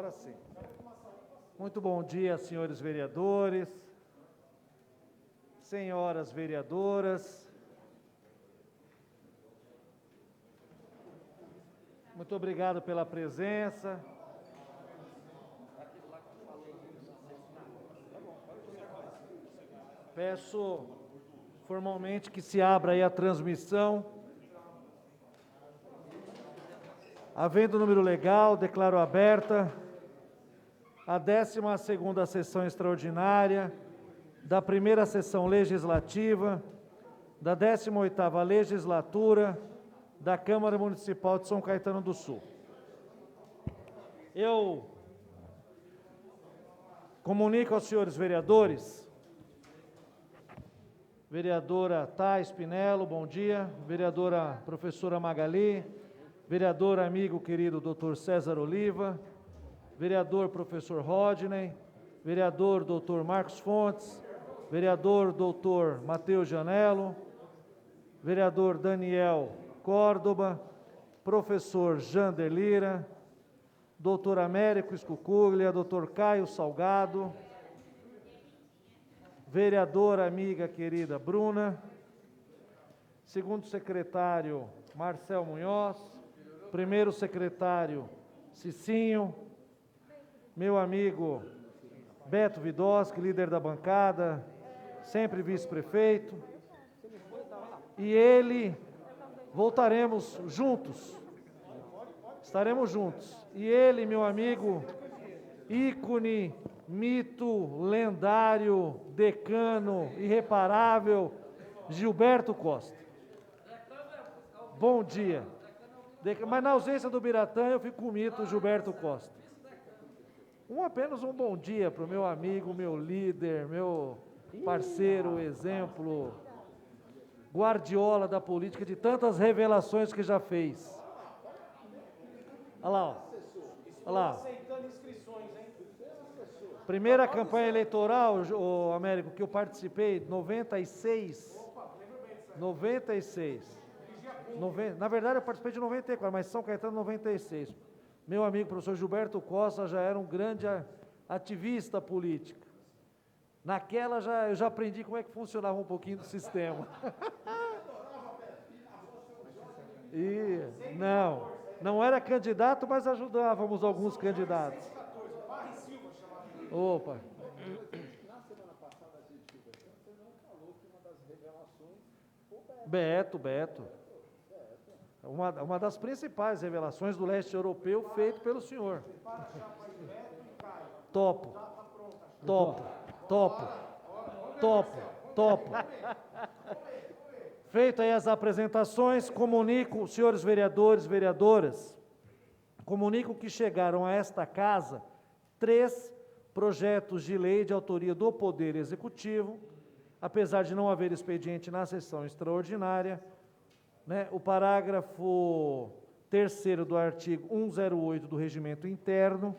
Agora sim. Muito bom dia, senhores vereadores, senhoras vereadoras. Muito obrigado pela presença. Peço formalmente que se abra aí a transmissão. Havendo número legal, declaro aberta a 12ª sessão extraordinária da primeira sessão legislativa da 18ª legislatura da Câmara Municipal de São Caetano do Sul. Eu comunico aos senhores vereadores, vereadora Thais Pinello, bom dia, vereadora professora Magali, vereador amigo querido Dr. César Oliva, vereador professor Rodney, vereador Dr. Marcos Fontes, vereador Dr. Matheus Janello, vereador Daniel Córdoba, professor Jander Lira, Dr. Américo Escucuglia, Dr. Caio Salgado, vereadora amiga querida Bruna, segundo secretário Marcel Munhoz, primeiro secretário Cicinho, meu amigo Beto Vidosky, líder da bancada, sempre vice-prefeito, e ele, voltaremos juntos, estaremos juntos, e ele, meu amigo, ícone, mito, lendário, decano, irreparável, Gilberto Costa. Bom dia. Mas na ausência do Biratã, eu fico com o mito Gilberto Costa. Apenas um bom dia para o meu amigo, meu líder, meu parceiro, exemplo, Guardiola da política, de tantas revelações que já fez. Olha lá, ó. Olha lá. Primeira campanha eleitoral, o Américo, que eu participei, 96. Na verdade, eu participei de 94, mas São Caetano 96. Meu amigo professor Gilberto Costa já era um grande ativista político. Naquela eu já aprendi como é que funcionava um pouquinho do sistema. E não era candidato, mas ajudávamos alguns candidatos. Opa. Na semana passada a gente conversando, você não falou que uma das revelações foi o Beto. Uma das principais revelações do leste europeu feito pelo senhor. Topo. Feito aí as apresentações, comunico, senhores vereadores, vereadoras, comunico que chegaram a esta casa 3 projetos de lei de autoria do Poder Executivo, apesar de não haver expediente na sessão extraordinária, né, o parágrafo 3º do artigo 108 do Regimento Interno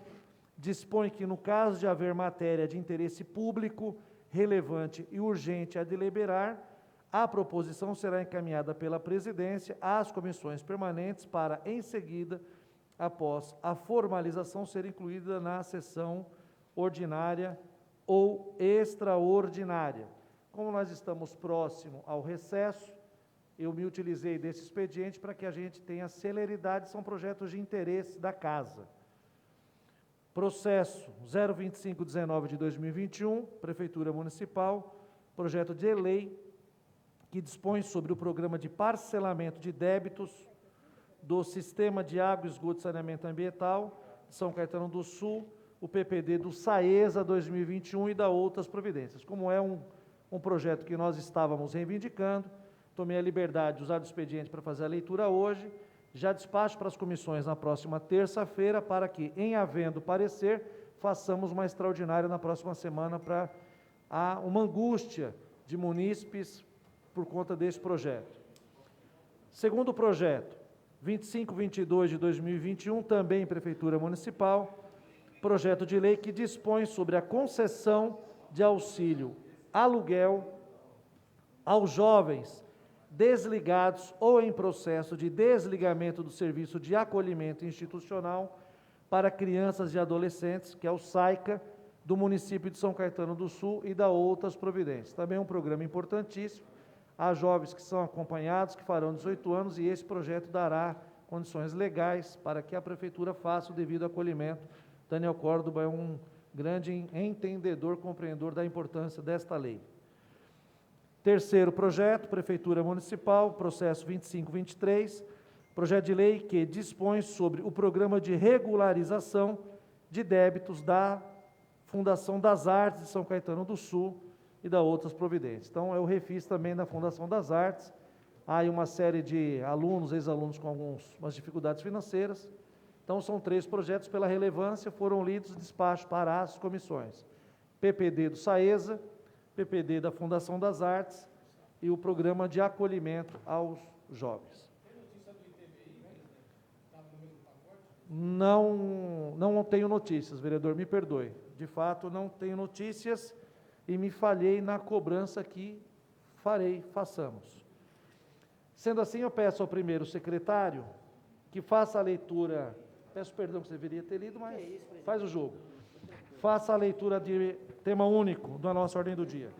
dispõe que, no caso de haver matéria de interesse público, relevante e urgente a deliberar, a proposição será encaminhada pela presidência às comissões permanentes para, em seguida, após a formalização, ser incluída na sessão ordinária ou extraordinária. Como nós estamos próximo ao recesso, eu me utilizei desse expediente para que a gente tenha celeridade, são projetos de interesse da casa. Processo 02519 de 2021, Prefeitura Municipal, projeto de lei que dispõe sobre o programa de parcelamento de débitos do Sistema de Água, Esgoto e Saneamento Ambiental de São Caetano do Sul, o PPD do SAESA 2021 e da outras providências. Como é um projeto que nós estávamos reivindicando, tomei a liberdade de usar o expediente para fazer a leitura hoje, já despacho para as comissões na próxima terça-feira, para que, em havendo parecer, façamos uma extraordinária na próxima semana para uma angústia de munícipes por conta desse projeto. Segundo projeto, 2522 de 2021, também Prefeitura Municipal, projeto de lei que dispõe sobre a concessão de auxílio aluguel aos jovens desligados ou em processo de desligamento do serviço de acolhimento institucional para crianças e adolescentes, que é o SAICA, do município de São Caetano do Sul e da outras providências. Também é um programa importantíssimo. Há jovens que são acompanhados, que farão 18 anos, e esse projeto dará condições legais para que a Prefeitura faça o devido acolhimento. Daniel Córdoba é um grande entendedor, compreendedor da importância desta lei. Terceiro projeto, Prefeitura Municipal, processo 2523, projeto de lei que dispõe sobre o programa de regularização de débitos da Fundação das Artes de São Caetano do Sul e da outras providências. Então, é o refis também da Fundação das Artes. Há aí uma série de alunos, ex-alunos com algumas dificuldades financeiras. Então, são 3 projetos, pela relevância, foram lidos, despacho para as comissões. PPD do SAESA, PPD da Fundação das Artes e o Programa de Acolhimento aos Jovens. Não tenho notícias, vereador, me perdoe. De fato, não tenho notícias e me falhei na cobrança que façamos. Sendo assim, eu peço ao primeiro secretário que faça a leitura, peço perdão que você deveria ter lido, mas faz o jogo. Faça a leitura de tema único da nossa ordem do dia.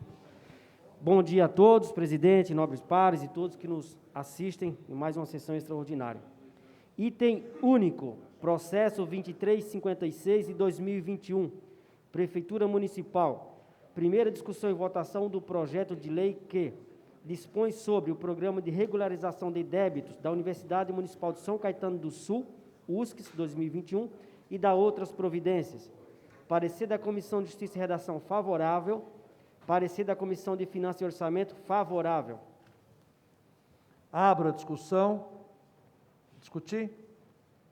Bom dia a todos, presidente, nobres pares e todos que nos assistem em mais uma sessão extraordinária. Item único, processo 2356 de 2021, Prefeitura Municipal. Primeira discussão e votação do projeto de lei que dispõe sobre o Programa de Regularização de Débitos da Universidade Municipal de São Caetano do Sul, USCS 2021, e da outras providências. Parecer da Comissão de Justiça e Redação favorável. Parecer da Comissão de Finanças e Orçamento favorável. Abro a discussão. Discutir?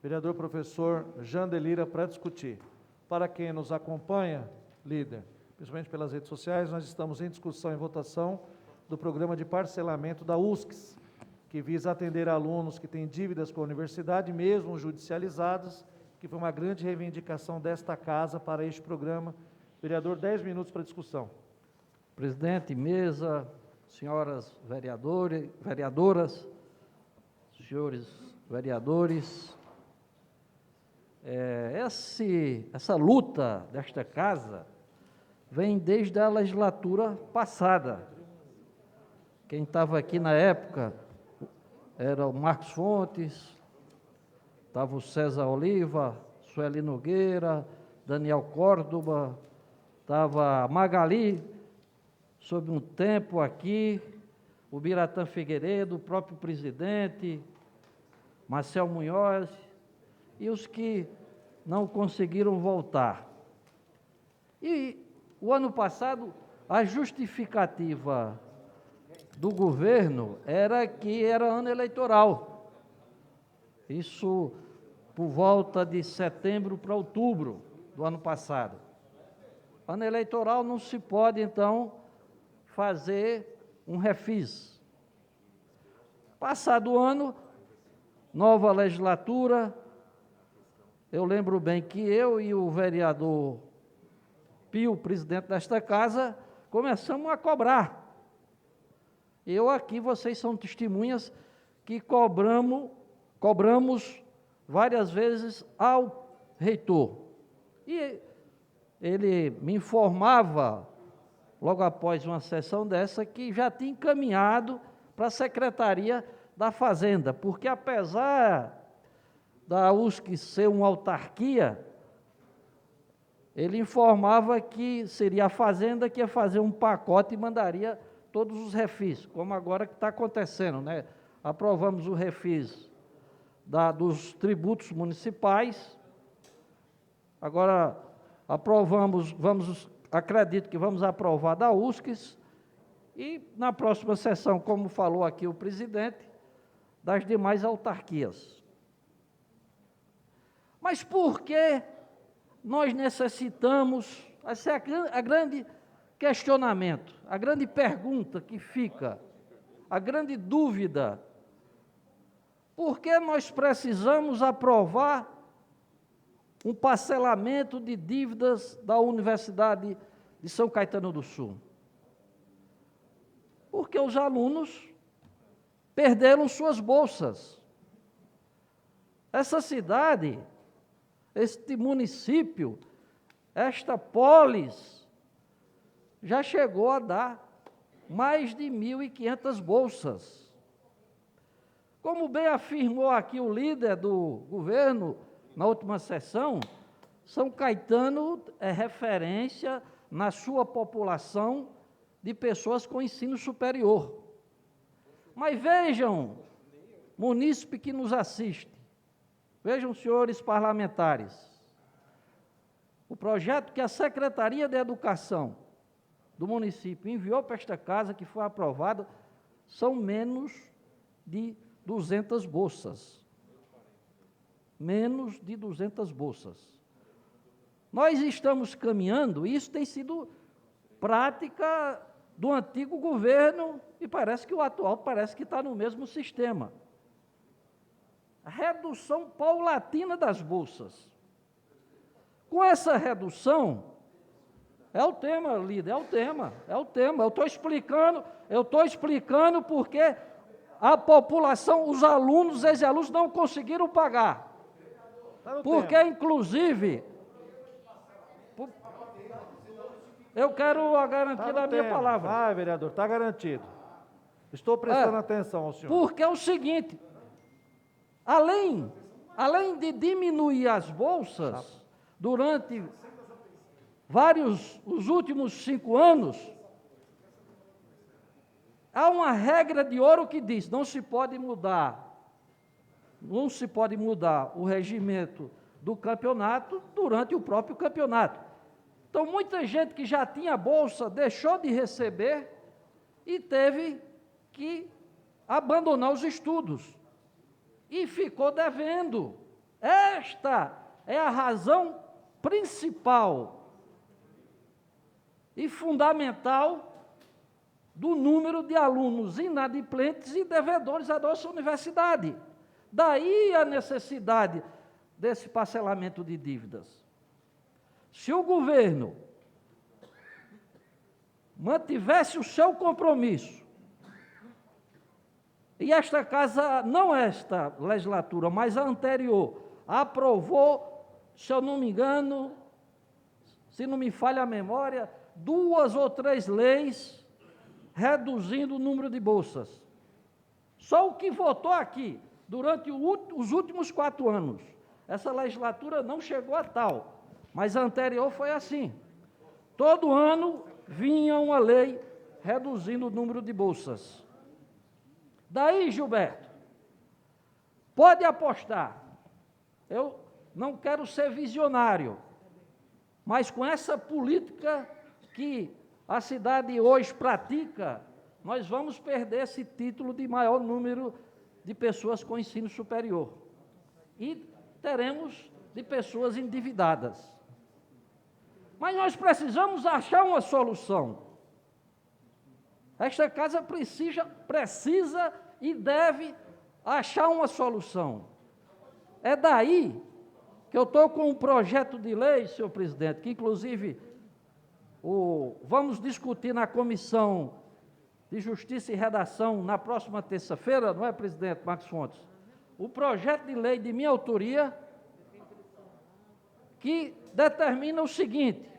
Vereador professor Jandelira para discutir. Para quem nos acompanha, líder, principalmente pelas redes sociais, nós estamos em discussão e votação do programa de parcelamento da USCS, que visa atender alunos que têm dívidas com a universidade, mesmo judicializadas, que foi uma grande reivindicação desta casa para este programa. Vereador, 10 minutos para discussão. Presidente, mesa, senhoras vereadoras, senhores vereadores, essa luta desta casa vem desde a legislatura passada. Quem estava aqui na época era o Marcos Fontes, estava o César Oliva, Sueli Nogueira, Daniel Córdoba, estava a Magali, sob um tempo aqui, o Biratã Figueiredo, o próprio presidente, Marcel Munhoz, e os que não conseguiram voltar. E o ano passado, a justificativa do governo era que era ano eleitoral. Isso por volta de setembro para outubro do ano passado. Ano eleitoral não se pode, então, fazer um refis. Passado o ano, nova legislatura, eu lembro bem que eu e o vereador Pio, presidente desta casa, começamos a cobrar. Eu aqui, vocês são testemunhas que cobramos várias vezes ao reitor. E ele me informava, logo após uma sessão dessa, que já tinha encaminhado para a Secretaria da Fazenda, porque apesar da USC ser uma autarquia, ele informava que seria a Fazenda que ia fazer um pacote e mandaria todos os refis, como agora que está acontecendo, né? Aprovamos o refis dos tributos municipais, agora aprovamos, acredito que vamos aprovar da USCS, e na próxima sessão, como falou aqui o presidente, das demais autarquias. Mas por que nós necessitamos, esse é a grande questionamento, a grande pergunta que fica, a grande dúvida, por que nós precisamos aprovar um parcelamento de dívidas da Universidade de São Caetano do Sul? Porque os alunos perderam suas bolsas. Essa cidade, este município, esta polis, já chegou a dar mais de 1.500 bolsas. Como bem afirmou aqui o líder do governo na última sessão, São Caetano é referência na sua população de pessoas com ensino superior. Mas vejam, munícipe que nos assiste, vejam, senhores parlamentares, o projeto que a Secretaria de Educação do município enviou para esta casa, que foi aprovado, são menos de 200 bolsas. Menos de 200 bolsas. Nós estamos caminhando, isso tem sido prática do antigo governo, e parece que o atual parece que está no mesmo sistema. A redução paulatina das bolsas. Com essa redução, é o tema, líder, é o tema. Eu estou explicando porque a população, os alunos, ex-alunos não conseguiram pagar. Porque, inclusive, eu quero a garantia da minha palavra. Vai, vereador, está garantido. Estou prestando atenção ao senhor. Porque é o seguinte, além de diminuir as bolsas durante os últimos 5 anos, há uma regra de ouro que diz, não se pode mudar o regimento do campeonato durante o próprio campeonato. Então, muita gente que já tinha bolsa deixou de receber e teve que abandonar os estudos e ficou devendo. Esta é a razão principal e fundamental do número de alunos inadimplentes e devedores à nossa universidade. Daí a necessidade desse parcelamento de dívidas. Se o governo mantivesse o seu compromisso, e esta casa, não esta legislatura, mas a anterior, aprovou, se eu não me engano, se não me falha a memória, 2 ou 3 leis reduzindo o número de bolsas. Só o que votou aqui, durante os últimos 4 anos, essa legislatura não chegou a tal, mas a anterior foi assim. Todo ano vinha uma lei reduzindo o número de bolsas. Daí, Gilberto, pode apostar, eu não quero ser visionário, mas com essa política que a cidade hoje pratica, nós vamos perder esse título de maior número de pessoas com ensino superior. E teremos de pessoas endividadas. Mas nós precisamos achar uma solução. Esta casa precisa e deve achar uma solução. É daí que eu estou com um projeto de lei, senhor presidente, que inclusive vamos discutir na Comissão de Justiça e Redação na próxima terça-feira, não é, presidente Marcos Fontes? O projeto de lei de minha autoria, que determina o seguinte,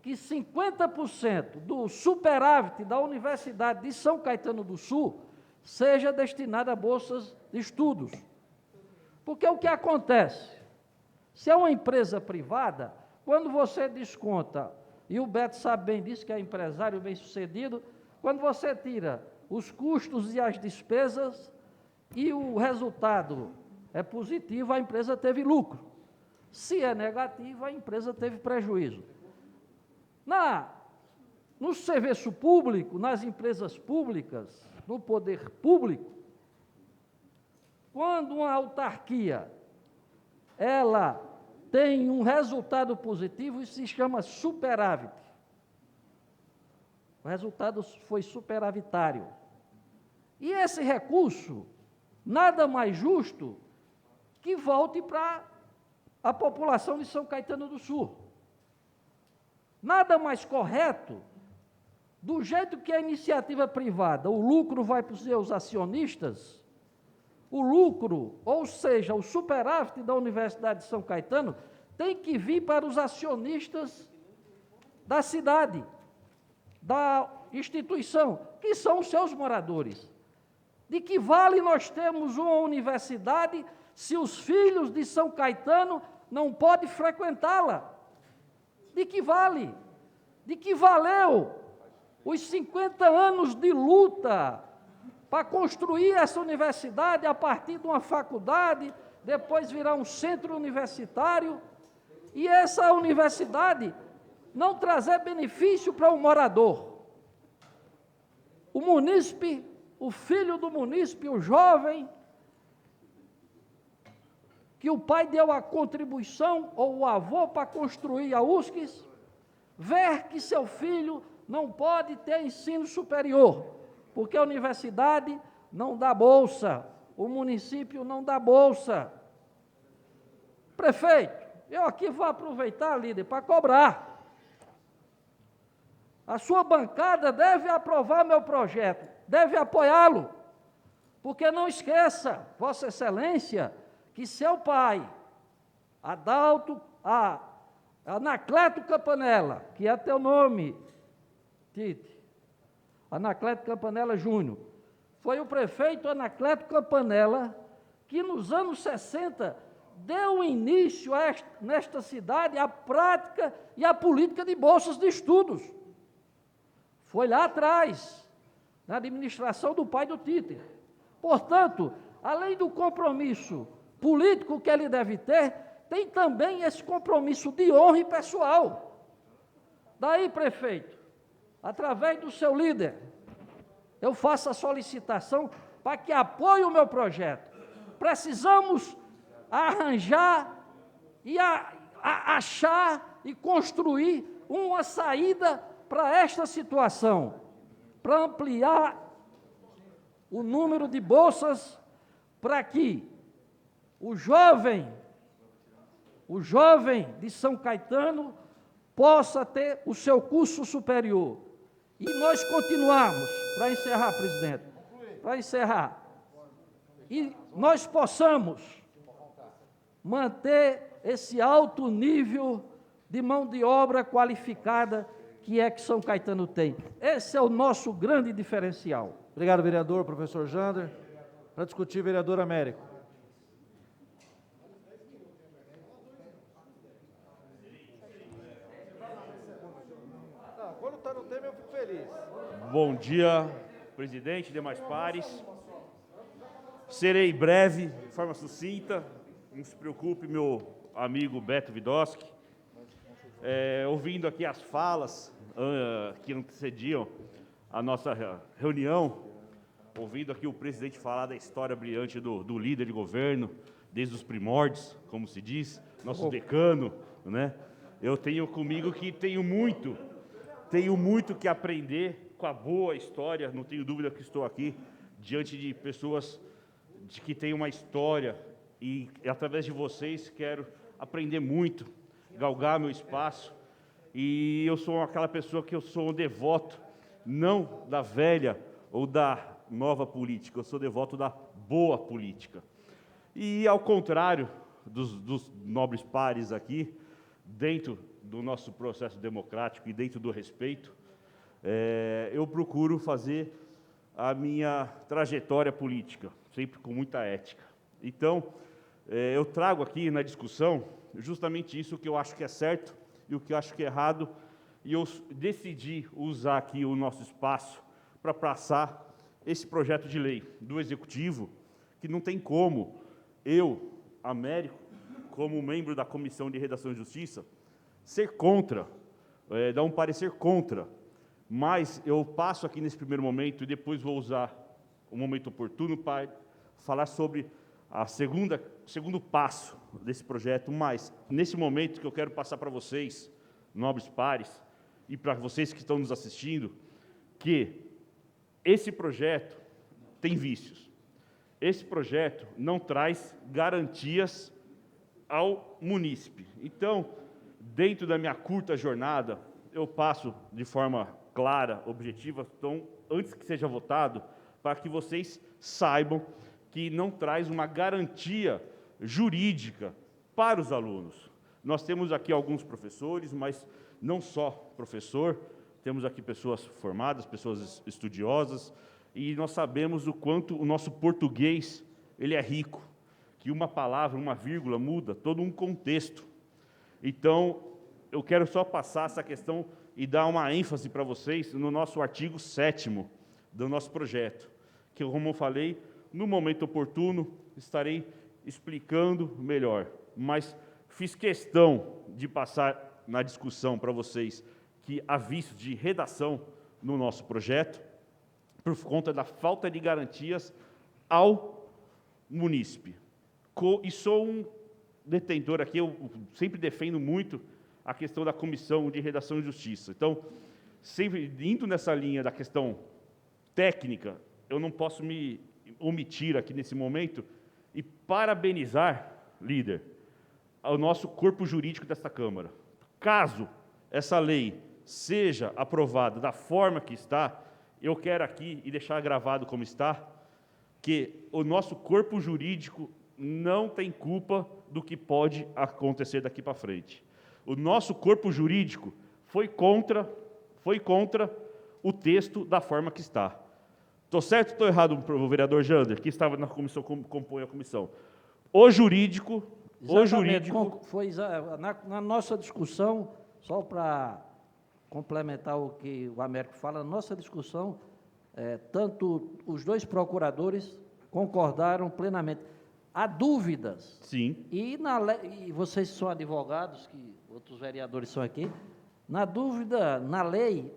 que 50% do superávit da Universidade de São Caetano do Sul seja destinado a bolsas de estudos. Porque o que acontece? Se é uma empresa privada, quando você desconta, e o Beto sabe bem disso, que é empresário bem-sucedido, quando você tira os custos e as despesas e o resultado é positivo, a empresa teve lucro. Se é negativo, a empresa teve prejuízo. No serviço público, nas empresas públicas, no poder público, quando uma autarquia ela tem um resultado positivo, isso se chama superávit. O resultado foi superavitário. E esse recurso, nada mais justo que volte para a população de São Caetano do Sul. Nada mais correto, do jeito que a iniciativa privada, o lucro vai para os seus acionistas, o lucro, ou seja, o superávit da Universidade de São Caetano, tem que vir para os acionistas da cidade, da instituição, que são os seus moradores. De que vale nós termos uma universidade se os filhos de São Caetano não podem frequentá-la? De que vale? De que valeu os 50 anos de luta para construir essa universidade a partir de uma faculdade, depois virar um centro universitário, e essa universidade não trazer benefício para o morador? O munícipe, o filho do munícipe, o jovem, que o pai deu a contribuição, ou o avô, para construir a USCS, ver que seu filho não pode ter ensino superior, porque a universidade não dá bolsa, o município não dá bolsa. Prefeito, eu aqui vou aproveitar, líder, para cobrar. A sua bancada deve aprovar meu projeto, deve apoiá-lo, porque não esqueça, Vossa Excelência, que seu pai, Anacleto Campanella, que é teu nome, Tite, Anacleto Campanella Júnior, foi o prefeito Anacleto Campanella que nos anos 60 deu início nesta cidade à prática e à política de bolsas de estudos. Foi lá atrás, na administração do pai do Tite. Portanto, além do compromisso político que ele deve ter, tem também esse compromisso de honra e pessoal. Daí, prefeito, através do seu líder, eu faço a solicitação para que apoie o meu projeto. Precisamos arranjar e achar e construir uma saída para esta situação, para ampliar o número de bolsas, para que o jovem de São Caetano possa ter o seu curso superior. E nós continuarmos, para encerrar, presidente, para encerrar, e nós possamos manter esse alto nível de mão de obra qualificada que São Caetano tem. Esse é o nosso grande diferencial. Obrigado, vereador, professor Jander. Para discutir, vereador Américo. Quando está no tema, eu fico feliz. Bom dia, presidente, demais pares. Serei breve, de forma sucinta. Não se preocupe, meu amigo Beto Vidoski. Ouvindo aqui as falas que antecediam a nossa reunião, ouvindo aqui o presidente falar da história brilhante do líder de governo, desde os primórdios, como se diz, nosso decano, né? Eu tenho comigo que tenho muito que aprender com a boa história, não tenho dúvida que estou aqui diante de pessoas que têm uma história e através de vocês quero aprender muito, galgar meu espaço, e eu sou aquela pessoa que eu sou um devoto, não da velha ou da nova política, eu sou devoto da boa política. E ao contrário dos nobres pares aqui, dentro do nosso processo democrático e dentro do respeito, eu procuro fazer a minha trajetória política, sempre com muita ética. Então, eu trago aqui na discussão justamente isso que eu acho que é certo e o que eu acho que é errado, e eu decidi usar aqui o nosso espaço para passar esse projeto de lei do Executivo, que não tem como eu, Américo, como membro da Comissão de Redação e Justiça, ser contra, dar um parecer contra, mas eu passo aqui nesse primeiro momento e depois vou usar o momento oportuno para falar sobre a segundo passo desse projeto, mas nesse momento que eu quero passar para vocês, nobres pares, e para vocês que estão nos assistindo, que esse projeto tem vícios. Esse projeto não traz garantias ao munícipe. Então, dentro da minha curta jornada, eu passo de forma clara, objetiva, então, antes que seja votado, para que vocês saibam que não traz uma garantia jurídica para os alunos. Nós temos aqui alguns professores, mas não só professor, temos aqui pessoas formadas, pessoas estudiosas, e nós sabemos o quanto o nosso português ele é rico, que uma palavra, uma vírgula muda todo um contexto. Então, eu quero só passar essa questão e dar uma ênfase para vocês no nosso artigo 7º do nosso projeto, que, como eu falei, no momento oportuno, estarei explicando melhor, mas fiz questão de passar na discussão para vocês que há vício de redação no nosso projeto, por conta da falta de garantias ao munícipe. E sou um detentor aqui, eu sempre defendo muito a questão da Comissão de Redação e Justiça. Então, sempre indo nessa linha da questão técnica, eu não posso me omitir aqui nesse momento e parabenizar, líder, ao nosso corpo jurídico desta Câmara. Caso essa lei seja aprovada da forma que está, eu quero aqui e deixar gravado como está, que o nosso corpo jurídico não tem culpa do que pode acontecer daqui para frente. O nosso corpo jurídico foi contra o texto da forma que está. Estou certo ou estou errado, o vereador Jander, que estava na comissão, compõe a comissão? O jurídico... Exatamente, foi na nossa discussão, só para complementar o que o Américo fala, na nossa discussão, tanto os dois procuradores concordaram plenamente. Há dúvidas. Sim. E vocês são advogados, que outros vereadores são aqui, na dúvida, na lei,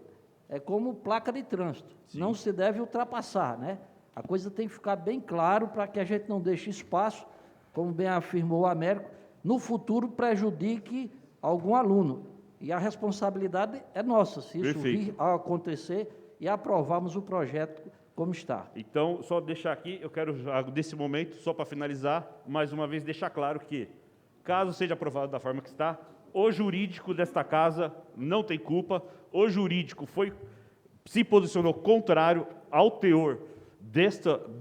é como placa de trânsito. Sim. Não se deve ultrapassar, né? A coisa tem que ficar bem claro para que a gente não deixe espaço, como bem afirmou o Américo, no futuro prejudique algum aluno. E a responsabilidade é nossa, se isso vir a acontecer e aprovarmos o projeto como está. Então, só deixar aqui, eu quero, nesse momento, só para finalizar, mais uma vez deixar claro que, caso seja aprovado da forma que está, o jurídico desta casa não tem culpa, o jurídico se posicionou contrário ao teor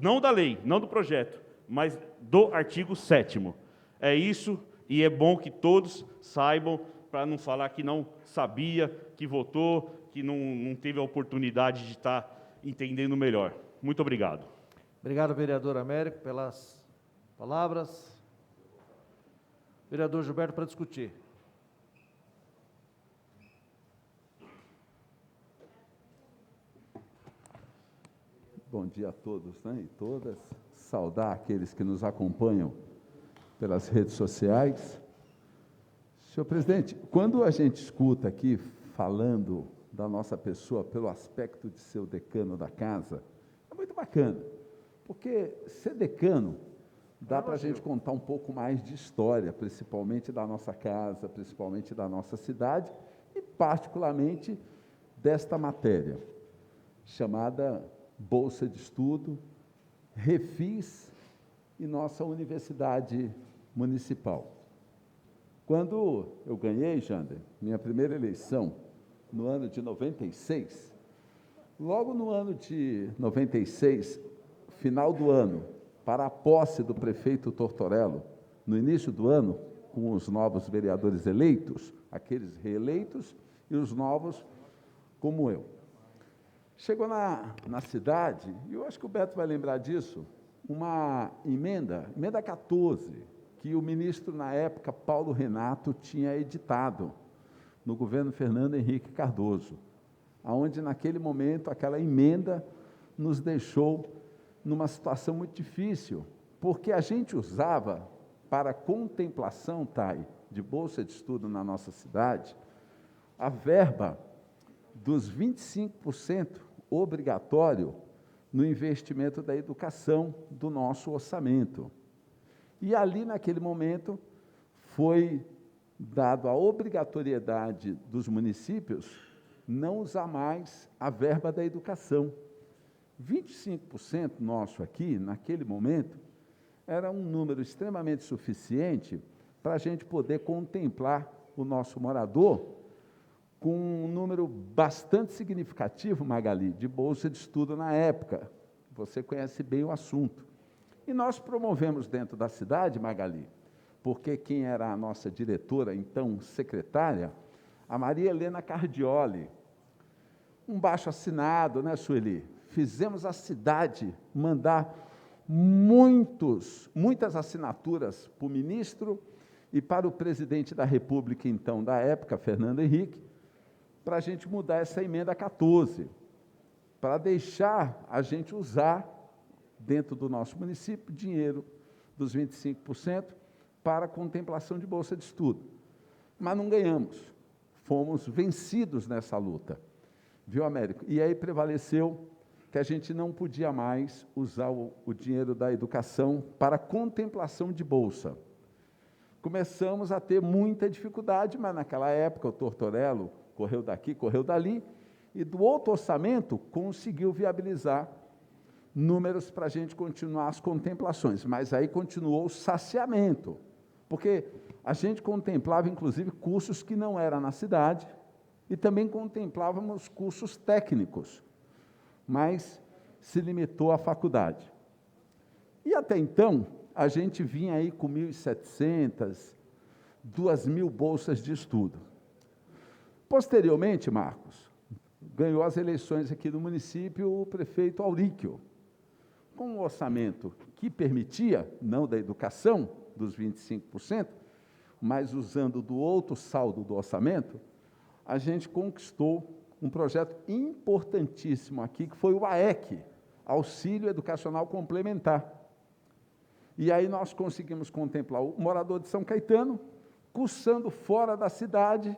não da lei, não do projeto, mas do artigo 7º. É isso, e é bom que todos saibam, para não falar que não sabia, que votou, que não teve a oportunidade de estar entendendo melhor. Muito obrigado. Obrigado, vereador Américo, pelas palavras. Vereador Gilberto, para discutir. Bom dia a todos, né, e todas. Saudar aqueles que nos acompanham pelas redes sociais. Senhor presidente, quando a gente escuta aqui falando da nossa pessoa pelo aspecto de ser o decano da casa, é muito bacana, porque ser decano dá para a gente contar um pouco mais de história, principalmente da nossa casa, principalmente da nossa cidade e particularmente desta matéria, chamada Bolsa de Estudo, Refis e nossa Universidade Municipal. Quando eu ganhei, Jander, minha primeira eleição, no ano de 96, logo no ano de 96, final do ano, para a posse do prefeito Tortorello, no início do ano, com os novos vereadores eleitos, aqueles reeleitos e os novos, como eu. Chegou na cidade, e eu acho que o Beto vai lembrar disso, uma emenda 14, que o ministro, na época, Paulo Renato, tinha editado no governo Fernando Henrique Cardoso, onde, naquele momento, aquela emenda nos deixou numa situação muito difícil, porque a gente usava, para contemplação, Thay, de bolsa de estudo na nossa cidade, a verba dos 25% obrigatório no investimento da educação do nosso orçamento. E ali, naquele momento, foi dado a obrigatoriedade dos municípios não usar mais a verba da educação. 25% nosso aqui, naquele momento, era um número extremamente suficiente para a gente poder contemplar o nosso morador com um número bastante significativo, Magali, de bolsa de estudo na época. Você conhece bem o assunto. E nós promovemos dentro da cidade, Magali, porque quem era a nossa diretora, então secretária, a Maria Helena Cardioli, um baixo-assinado, né, Sueli? Fizemos a cidade mandar muitas assinaturas para o ministro e para o presidente da República, então, da época, Fernando Henrique, para a gente mudar essa emenda 14, para deixar a gente usar, dentro do nosso município, dinheiro dos 25% para a contemplação de bolsa de estudo. Mas não ganhamos, fomos vencidos nessa luta, viu, Américo? E aí prevaleceu que a gente não podia mais usar o dinheiro da educação para contemplação de bolsa. Começamos a ter muita dificuldade, mas naquela época o Tortorello correu daqui, correu dali, e do outro orçamento conseguiu viabilizar números para a gente continuar as contemplações, mas aí continuou o saciamento, porque a gente contemplava, inclusive, cursos que não eram na cidade, e também contemplávamos cursos técnicos, mas se limitou à faculdade. E até então, a gente vinha aí com 1.700, 2.000 bolsas de estudo. Posteriormente, Marcos, ganhou as eleições aqui no município o prefeito Auríquio, com um orçamento que permitia, não da educação, dos 25%, mas usando do outro saldo do orçamento, a gente conquistou um projeto importantíssimo aqui, que foi o AEC, Auxílio Educacional Complementar. E aí nós conseguimos contemplar o morador de São Caetano, cursando fora da cidade,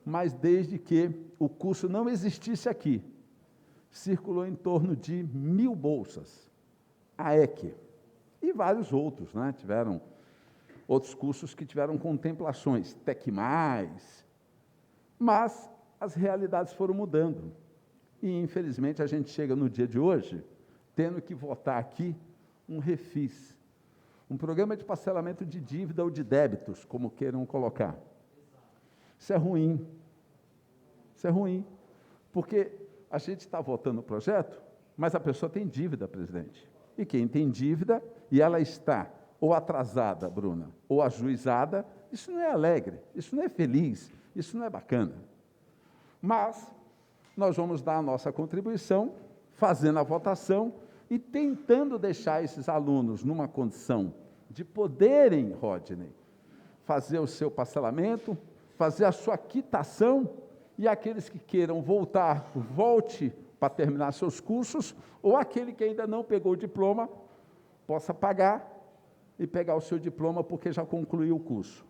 mas desde que o curso não existisse aqui. Circulou em torno de 1.000 bolsas, AEC, e vários outros, né? Tiveram outros cursos que tiveram contemplações, Tecmais, mas as realidades foram mudando. E, infelizmente, a gente chega no dia de hoje, tendo que votar aqui um refis, um programa de parcelamento de dívida ou de débitos, como queiram colocar. Isso é ruim. Isso é ruim, porque a gente está votando o projeto, mas a pessoa tem dívida, presidente. E quem tem dívida, e ela está ou atrasada, Bruna, ou ajuizada, isso não é alegre, isso não é feliz, isso não é bacana. Mas nós vamos dar a nossa contribuição, fazendo a votação e tentando deixar esses alunos numa condição de poderem, Rodney, fazer o seu parcelamento, fazer a sua quitação, e aqueles que queiram voltar, volte para terminar seus cursos, ou aquele que ainda não pegou o diploma, possa pagar e pegar o seu diploma porque já concluiu o curso.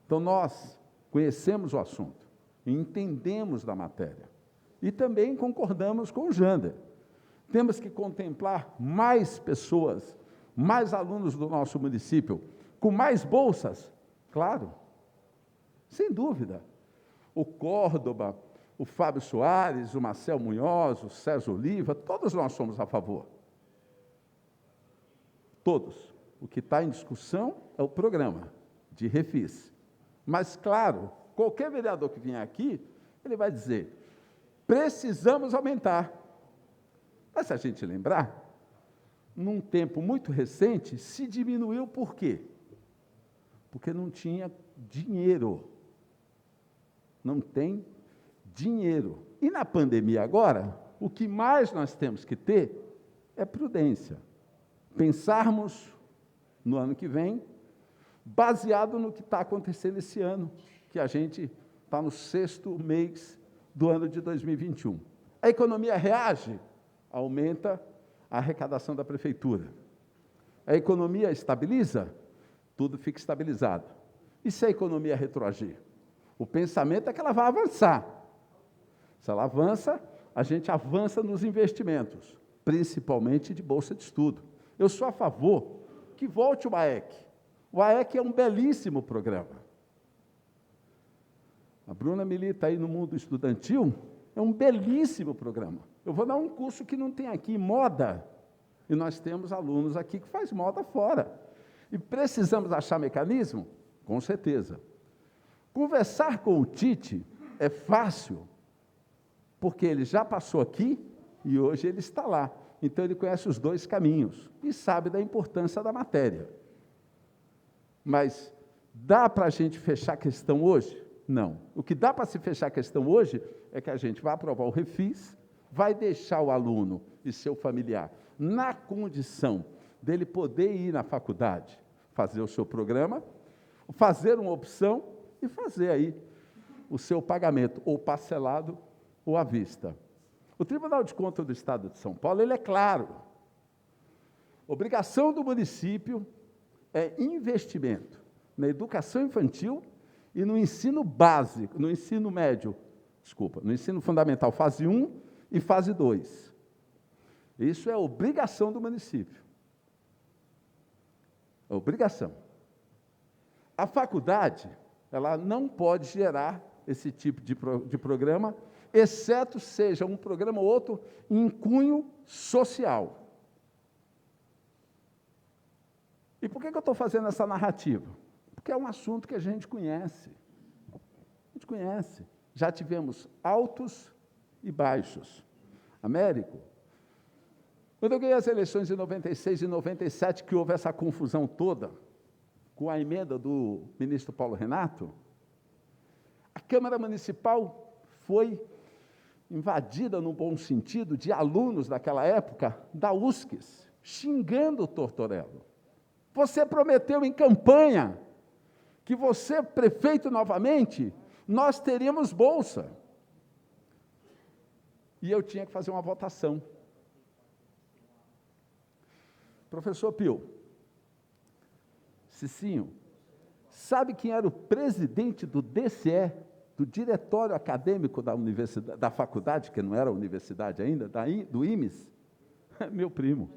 Então, nós conhecemos o assunto, entendemos da matéria, e também concordamos com o Jander. Temos que contemplar mais pessoas, mais alunos do nosso município, com mais bolsas? Claro, sem dúvida. O Córdoba, o Fábio Soares, o Marcel Munhoz, o César Oliva, todos nós somos a favor. Todos. O que está em discussão é o programa de refis. Mas, claro, qualquer vereador que vier aqui, ele vai dizer, precisamos aumentar. Mas se a gente lembrar, num tempo muito recente, se diminuiu por quê? Porque não tinha dinheiro. Não tem dinheiro. E na pandemia agora, o que mais nós temos que ter é prudência. Pensarmos no ano que vem, baseado no que está acontecendo esse ano, que a gente está no 6º mês do ano de 2021. A economia reage, aumenta a arrecadação da prefeitura. A economia estabiliza, tudo fica estabilizado. E se a economia retroagir? O pensamento é que ela vai avançar. Se ela avança, a gente avança nos investimentos, principalmente de bolsa de estudo. Eu sou a favor que volte o AEC. O AEC é um belíssimo programa. A Bruna milita aí no mundo estudantil, é um belíssimo programa. Eu vou dar um curso que não tem aqui, moda, e nós temos alunos aqui que faz moda fora. E precisamos achar mecanismo? Com certeza. Conversar com o Tite é fácil, porque ele já passou aqui e hoje ele está lá. então ele conhece os dois caminhos e sabe da importância da matéria. Mas dá para a gente fechar a questão hoje? Não. O que dá para se fechar a questão hoje é que a gente vai aprovar o refis, vai deixar o aluno e seu familiar na condição dele poder ir na faculdade, fazer o seu programa, fazer uma opção e fazer aí o seu pagamento, ou parcelado ou à vista. O Tribunal de Contas do Estado de São Paulo, ele é claro. Obrigação do município é investimento na educação infantil e no ensino básico, no ensino médio, no ensino fundamental, fase 1 e fase 2. Isso é obrigação do município. É obrigação. A faculdade, ela não pode gerar esse tipo de programa, exceto seja um programa ou outro em cunho social. E por que eu estou fazendo essa narrativa? Porque é um assunto que a gente conhece. A gente conhece. Já tivemos altos e baixos. Américo, quando eu ganhei as eleições em 96 e 97, que houve essa confusão toda, com a emenda do ministro Paulo Renato, a Câmara Municipal foi invadida, no bom sentido, de alunos daquela época, da USCS, xingando o Tortorello. Você prometeu em campanha que você, prefeito novamente, nós teríamos bolsa. E eu tinha que fazer uma votação. Professor Pio, Cicinho, sabe quem era o presidente do DCE, do Diretório Acadêmico da universidade, da faculdade, que não era universidade ainda, do IMES? Meu primo,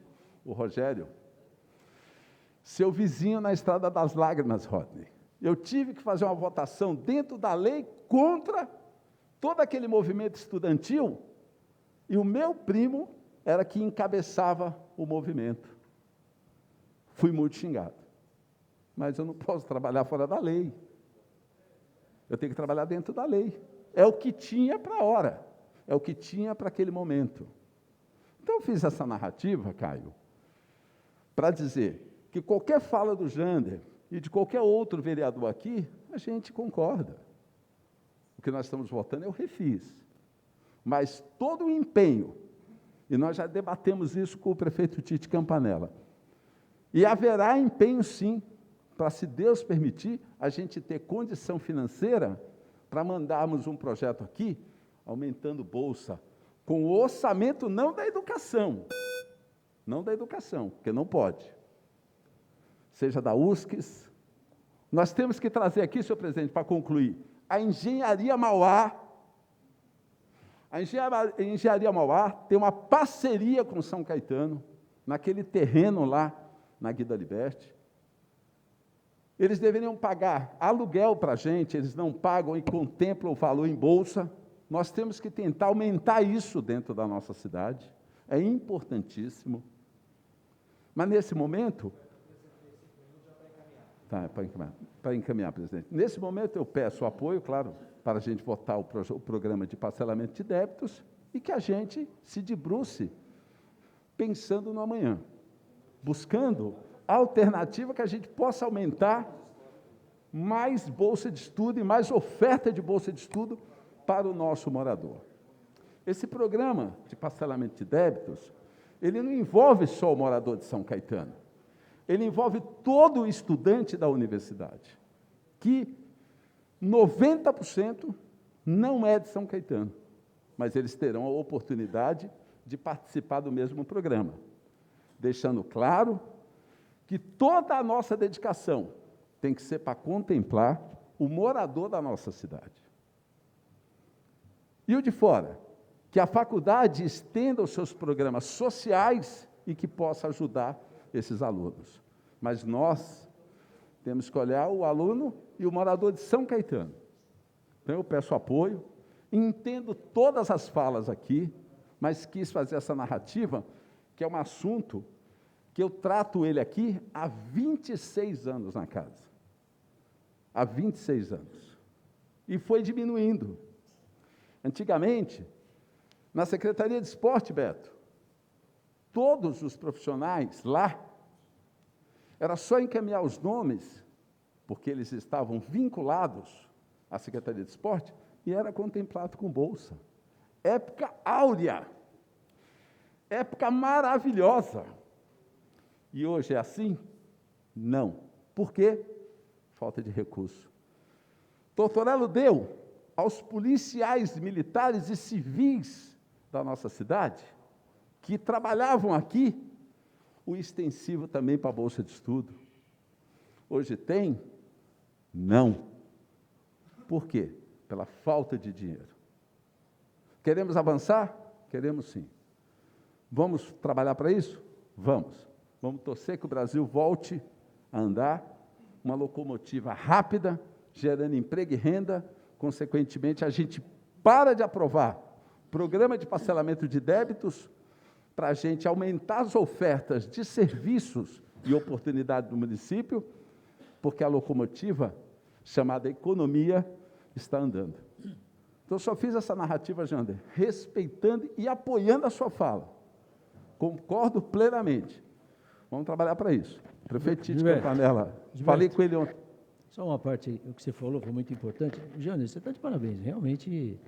o Rogério. Seu vizinho na Estrada das Lágrimas, Rodney. Eu tive que fazer uma votação dentro da lei contra todo aquele movimento estudantil, e o meu primo era que encabeçava o movimento. Fui muito xingado. Mas eu não posso trabalhar fora da lei. Eu tenho que trabalhar dentro da lei. É o que tinha para a hora. É o que tinha para aquele momento. Então, eu fiz essa narrativa, Caio, para dizer que qualquer fala do Jander e de qualquer outro vereador aqui, a gente concorda. O que nós estamos votando é o refis. Mas todo o empenho, e nós já debatemos isso com o prefeito Tite Campanella, e haverá empenho, sim, para, se Deus permitir, a gente ter condição financeira para mandarmos um projeto aqui, aumentando bolsa, com o orçamento não da educação, porque não pode, seja da USCS. Nós temos que trazer aqui, senhor presidente, para concluir, a Engenharia Mauá. A Engenharia Mauá tem uma parceria com São Caetano, naquele terreno lá, na Guida Liberti. Eles deveriam pagar aluguel para a gente, eles não pagam e contemplam o valor em bolsa. Nós temos que tentar aumentar isso dentro da nossa cidade, é importantíssimo. Mas, nesse momento... Tá, para encaminhar, presidente. Nesse momento, eu peço apoio, claro, para a gente votar o programa de parcelamento de débitos e que a gente se debruce pensando no amanhã, buscando a alternativa que a gente possa aumentar mais bolsa de estudo e mais oferta de bolsa de estudo para o nosso morador. Esse programa de parcelamento de débitos, ele não envolve só o morador de São Caetano, ele envolve todo o estudante da universidade, que 90% não é de São Caetano, mas eles terão a oportunidade de participar do mesmo programa, deixando claro que toda a nossa dedicação tem que ser para contemplar o morador da nossa cidade. E o de fora, que a faculdade estenda os seus programas sociais e que possa ajudar esses alunos. Mas nós temos que olhar o aluno e o morador de São Caetano. Então, eu peço apoio, entendo todas as falas aqui, mas quis fazer essa narrativa, que é um assunto que eu trato ele aqui há 26 anos na casa. Há 26 anos. E foi diminuindo. Antigamente, na Secretaria de Esporte, Beto, todos os profissionais lá, era só encaminhar os nomes, porque eles estavam vinculados à Secretaria de Esporte, e era contemplado com bolsa. Época áurea, época maravilhosa. E hoje é assim? Não. Por quê? Falta de recurso. Tortorello deu aos policiais militares e civis da nossa cidade, que trabalhavam aqui, o extensivo também para a bolsa de estudo. Hoje tem? Não. Por quê? Pela falta de dinheiro. Queremos avançar? Queremos sim. Vamos trabalhar para isso? Vamos. Vamos torcer que o Brasil volte a andar, uma locomotiva rápida, gerando emprego e renda, consequentemente a gente para de aprovar programa de parcelamento de débitos para a gente aumentar as ofertas de serviços e oportunidades do município, porque a locomotiva, chamada economia, está andando. Então, eu só fiz essa narrativa, Jander, respeitando e apoiando a sua fala. Concordo plenamente. Vamos trabalhar para isso. Prefeito Tite Campanella, falei com ele ontem. Só uma parte, o que você falou foi muito importante. Jander, você está de parabéns. Realmente,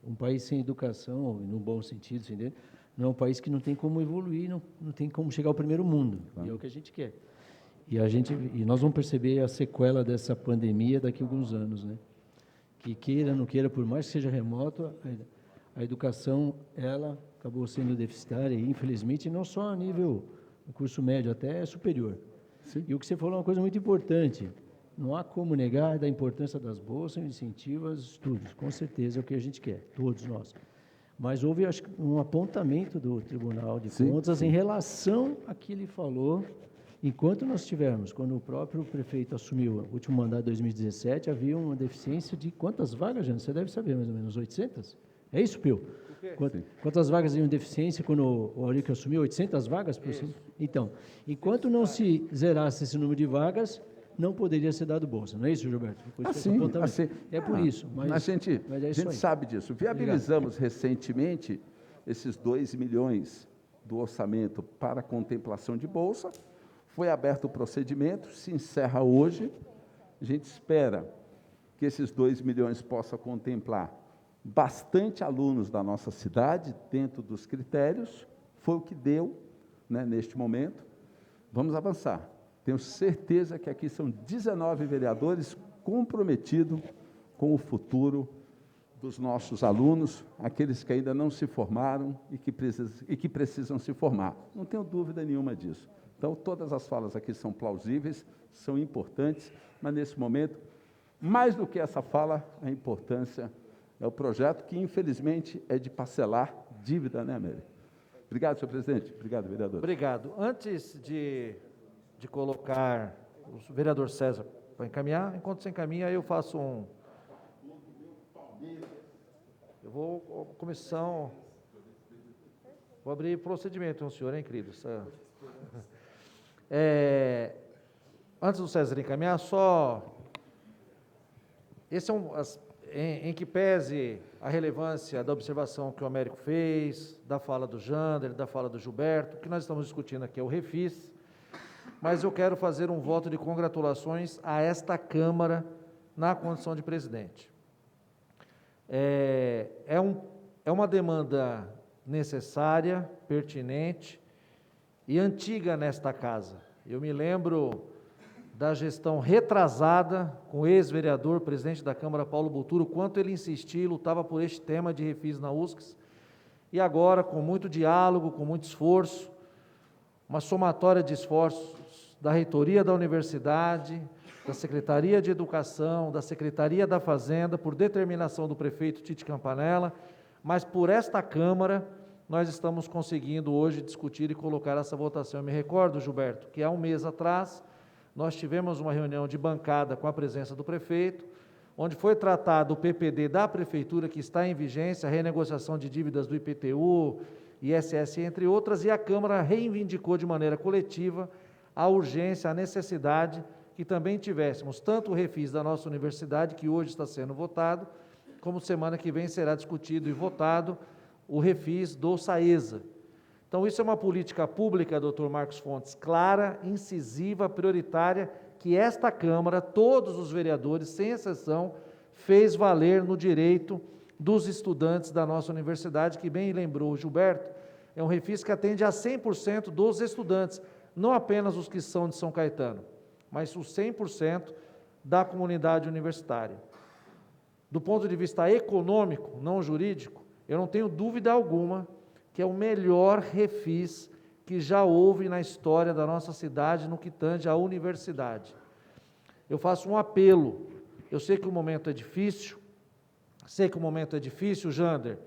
um país sem educação, no bom sentido, entendeu? Não é um país que não tem como evoluir, não tem como chegar ao primeiro mundo. E é o que a gente quer. E nós vamos perceber a sequela dessa pandemia daqui a alguns anos, né? Que queira, não queira, por mais que seja remoto, a educação, ela acabou sendo deficitária, e, infelizmente, não só a nível do curso médio, até superior. Sim. E o que você falou é uma coisa muito importante. Não há como negar da importância das bolsas, incentivo aos estudos. Com certeza é o que a gente quer, todos nós. Mas houve, acho que, um apontamento do Tribunal de Contas em relação a que ele falou. Enquanto nós tivermos, quando o próprio prefeito assumiu o último mandato de 2017, havia uma deficiência de quantas vagas, Jânio? Você deve saber, mais ou menos, 800? É isso, Pio? Quantas vagas haviam deficiência quando o Aurico assumiu? 800 vagas? Por cima? Então, enquanto não se zerasse esse número de vagas, não poderia ser dado bolsa. Não é isso, Gilberto? Assim. É por isso. Mas a gente é isso aí. sabe disso. Viabilizamos recentemente esses 2 milhões do orçamento para contemplação de bolsa. Foi aberto o procedimento, se encerra hoje. A gente espera que esses 2 milhões possam contemplar bastante alunos da nossa cidade, dentro dos critérios. Foi o que deu, né, neste momento. Vamos avançar. Tenho certeza que aqui são 19 vereadores comprometidos com o futuro dos nossos alunos, aqueles que ainda não se formaram e que precisam se formar. Não tenho dúvida nenhuma disso. Então, todas as falas aqui são plausíveis, são importantes, mas, nesse momento, mais do que essa fala, a importância é o projeto, que, infelizmente, é de parcelar dívida, né, Amélia? Obrigado, senhor presidente. Obrigado, vereador. Obrigado. Antes de colocar o vereador César para encaminhar, enquanto você encaminha, eu faço um... Eu vou, comissão... Vou abrir procedimento, senhor, hein, queridos? Antes do César encaminhar, só... Esse é em que pese a relevância da observação que o Américo fez, da fala do Jander, da fala do Gilberto, o que nós estamos discutindo aqui é o Refis, mas eu quero fazer um voto de congratulações a esta Câmara na condição de presidente. É uma demanda necessária, pertinente e antiga nesta casa. Eu me lembro da gestão retrasada com o ex-vereador, presidente da Câmara, Paulo Buturo, quanto ele insistia e lutava por este tema de refis na USCS, e agora, com muito diálogo, com muito esforço, uma somatória de esforços da reitoria da universidade, da Secretaria de Educação, da Secretaria da Fazenda, por determinação do prefeito Tite Campanella, mas por esta Câmara, nós estamos conseguindo hoje discutir e colocar essa votação. Eu me recordo, Gilberto, que há um mês atrás, nós tivemos uma reunião de bancada com a presença do prefeito, onde foi tratado o PPD da prefeitura, que está em vigência, a renegociação de dívidas do IPTU, ISS, entre outras, e a Câmara reivindicou de maneira coletiva a urgência, a necessidade que também tivéssemos tanto o refis da nossa universidade, que hoje está sendo votado, como semana que vem será discutido e votado o refis do SAESA. Então, isso é uma política pública, doutor Marcos Fontes, clara, incisiva, prioritária, que esta Câmara, todos os vereadores, sem exceção, fez valer no direito dos estudantes da nossa universidade, que bem lembrou o Gilberto, é um refis que atende a 100% dos estudantes, não apenas os que são de São Caetano, mas os 100% da comunidade universitária. Do ponto de vista econômico, não jurídico, eu não tenho dúvida alguma que é o melhor refis que já houve na história da nossa cidade no que tange à universidade. Eu faço um apelo, eu sei que o momento é difícil, Jander,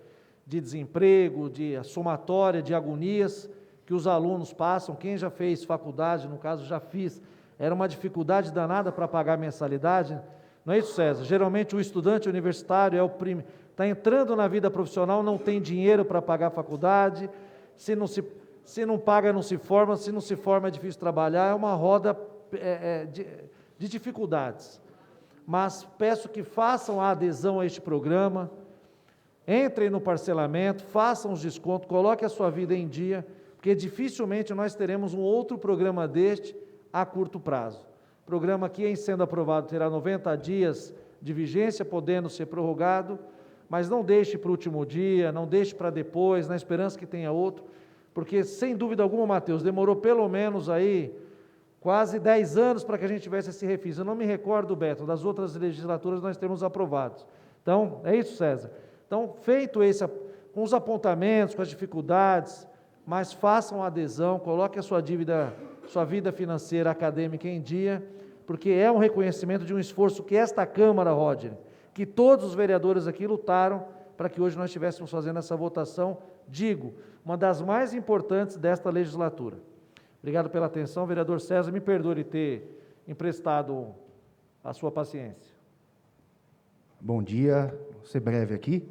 de desemprego, de somatória, de agonias que os alunos passam. Quem já fez faculdade, no caso já fiz, era uma dificuldade danada para pagar a mensalidade. Não é isso, César? Geralmente o estudante universitário está entrando na vida profissional, não tem dinheiro para pagar a faculdade, se não paga, não se forma, se não se forma é difícil trabalhar, é uma roda de dificuldades. Mas peço que façam a adesão a este programa, entrem no parcelamento, façam os descontos, coloquem a sua vida em dia, porque dificilmente nós teremos um outro programa deste a curto prazo. O programa que, em sendo aprovado, terá 90 dias de vigência, podendo ser prorrogado, mas não deixe para o último dia, não deixe para depois, na esperança que tenha outro, porque, sem dúvida alguma, Matheus, demorou pelo menos aí quase 10 anos para que a gente tivesse esse refis. Eu não me recordo, Beto, das outras legislaturas nós temos aprovados. Então, é isso, César. Então, feito esse, com os apontamentos, com as dificuldades, mas façam a adesão, coloquem a sua vida financeira acadêmica em dia, porque é um reconhecimento de um esforço que esta Câmara, Roger, que todos os vereadores aqui lutaram para que hoje nós estivéssemos fazendo essa votação, digo, uma das mais importantes desta legislatura. Obrigado pela atenção, vereador César, me perdoe ter emprestado a sua paciência. Bom dia, vou ser breve aqui.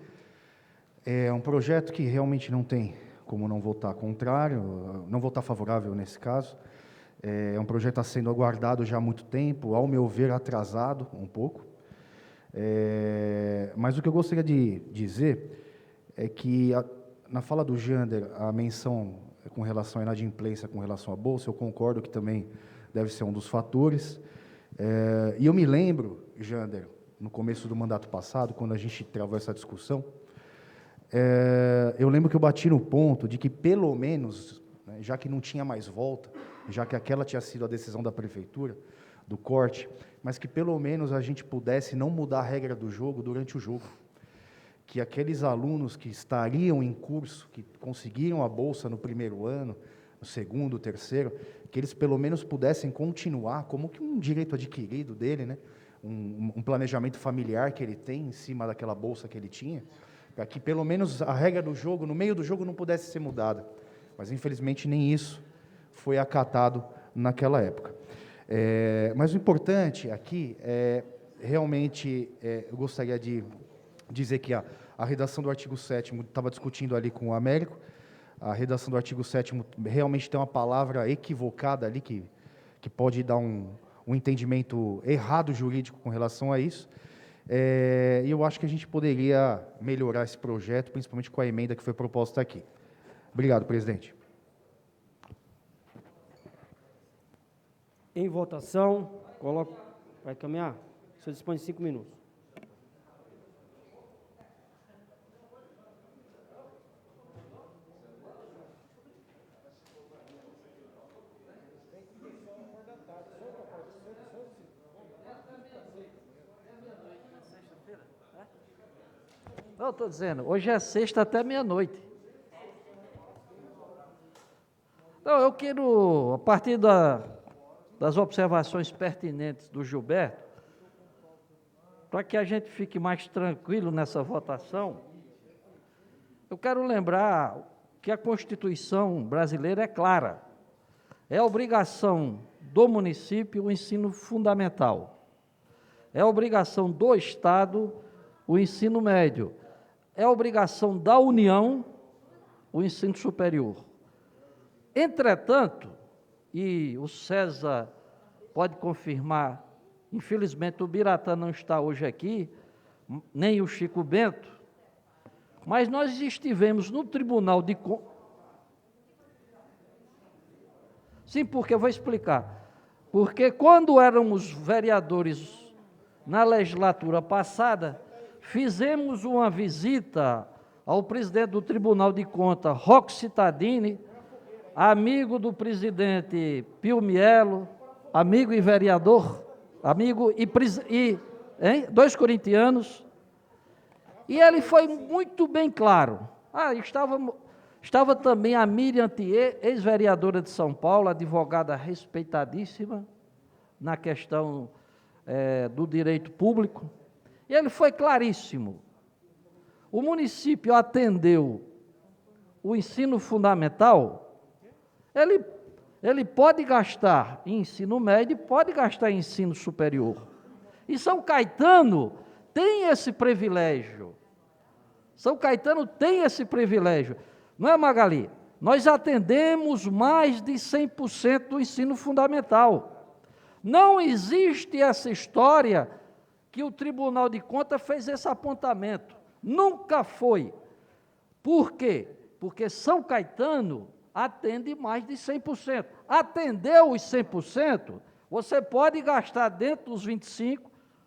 É um projeto que realmente não tem como não votar contrário, não votar favorável nesse caso. É um projeto que está sendo aguardado já há muito tempo, ao meu ver atrasado um pouco. Mas o que eu gostaria de dizer é que, na fala do Jander, a menção com relação à inadimplência, com relação à Bolsa, eu concordo que também deve ser um dos fatores. E eu me lembro, Jander, no começo do mandato passado, quando a gente travou essa discussão, eu lembro que eu bati no ponto de que, pelo menos, né, já que não tinha mais volta, já que aquela tinha sido a decisão da prefeitura, do corte, mas que pelo menos a gente pudesse não mudar a regra do jogo durante o jogo. Que aqueles alunos que estariam em curso, que conseguiram a bolsa no primeiro ano, no segundo, terceiro, que eles pelo menos pudessem continuar como que um direito adquirido dele, né? Um planejamento familiar que ele tem em cima daquela bolsa que ele tinha, para que pelo menos a regra do jogo, no meio do jogo, não pudesse ser mudada. Mas, infelizmente, nem isso foi acatado naquela época. Mas o importante aqui realmente, eu gostaria de dizer que a redação do artigo 7º, estava discutindo ali com o Américo, a redação do artigo 7º realmente tem uma palavra equivocada ali, que pode dar um entendimento errado jurídico com relação a isso, e eu acho que a gente poderia melhorar esse projeto, principalmente com a emenda que foi proposta aqui. Obrigado, presidente. Em votação, vai caminhar? O senhor dispõe de 5 minutos. Não, estou dizendo, hoje é sexta até meia-noite. Não, eu quero, a partir das observações pertinentes do Gilberto, para que a gente fique mais tranquilo nessa votação, eu quero lembrar que a Constituição brasileira é clara. É obrigação do município o ensino fundamental. É obrigação do Estado o ensino médio. É obrigação da União o ensino superior. Entretanto, e o César pode confirmar, infelizmente o Biratã não está hoje aqui, nem o Chico Bento, mas nós estivemos no Tribunal de Contas. Sim, porque eu vou explicar. Porque quando éramos vereadores na legislatura passada, fizemos uma visita ao presidente do Tribunal de Contas, Rocco Cittadini, amigo do presidente Pio Mielo, amigo e vereador, amigo e 2 corintianos, e ele foi muito bem claro. Estava também a Miriam Thier, ex-vereadora de São Paulo, advogada respeitadíssima na questão do direito público, e ele foi claríssimo. O município atendeu o ensino fundamental, ele pode gastar em ensino médio e pode gastar em ensino superior. E São Caetano tem esse privilégio. São Caetano tem esse privilégio. Não é, Magali? Nós atendemos mais de 100% do ensino fundamental. Não existe essa história que o Tribunal de Contas fez esse apontamento. Nunca foi. Por quê? Porque São Caetano atende mais de 100%. Atendeu os 100%, você pode gastar dentro dos 25%,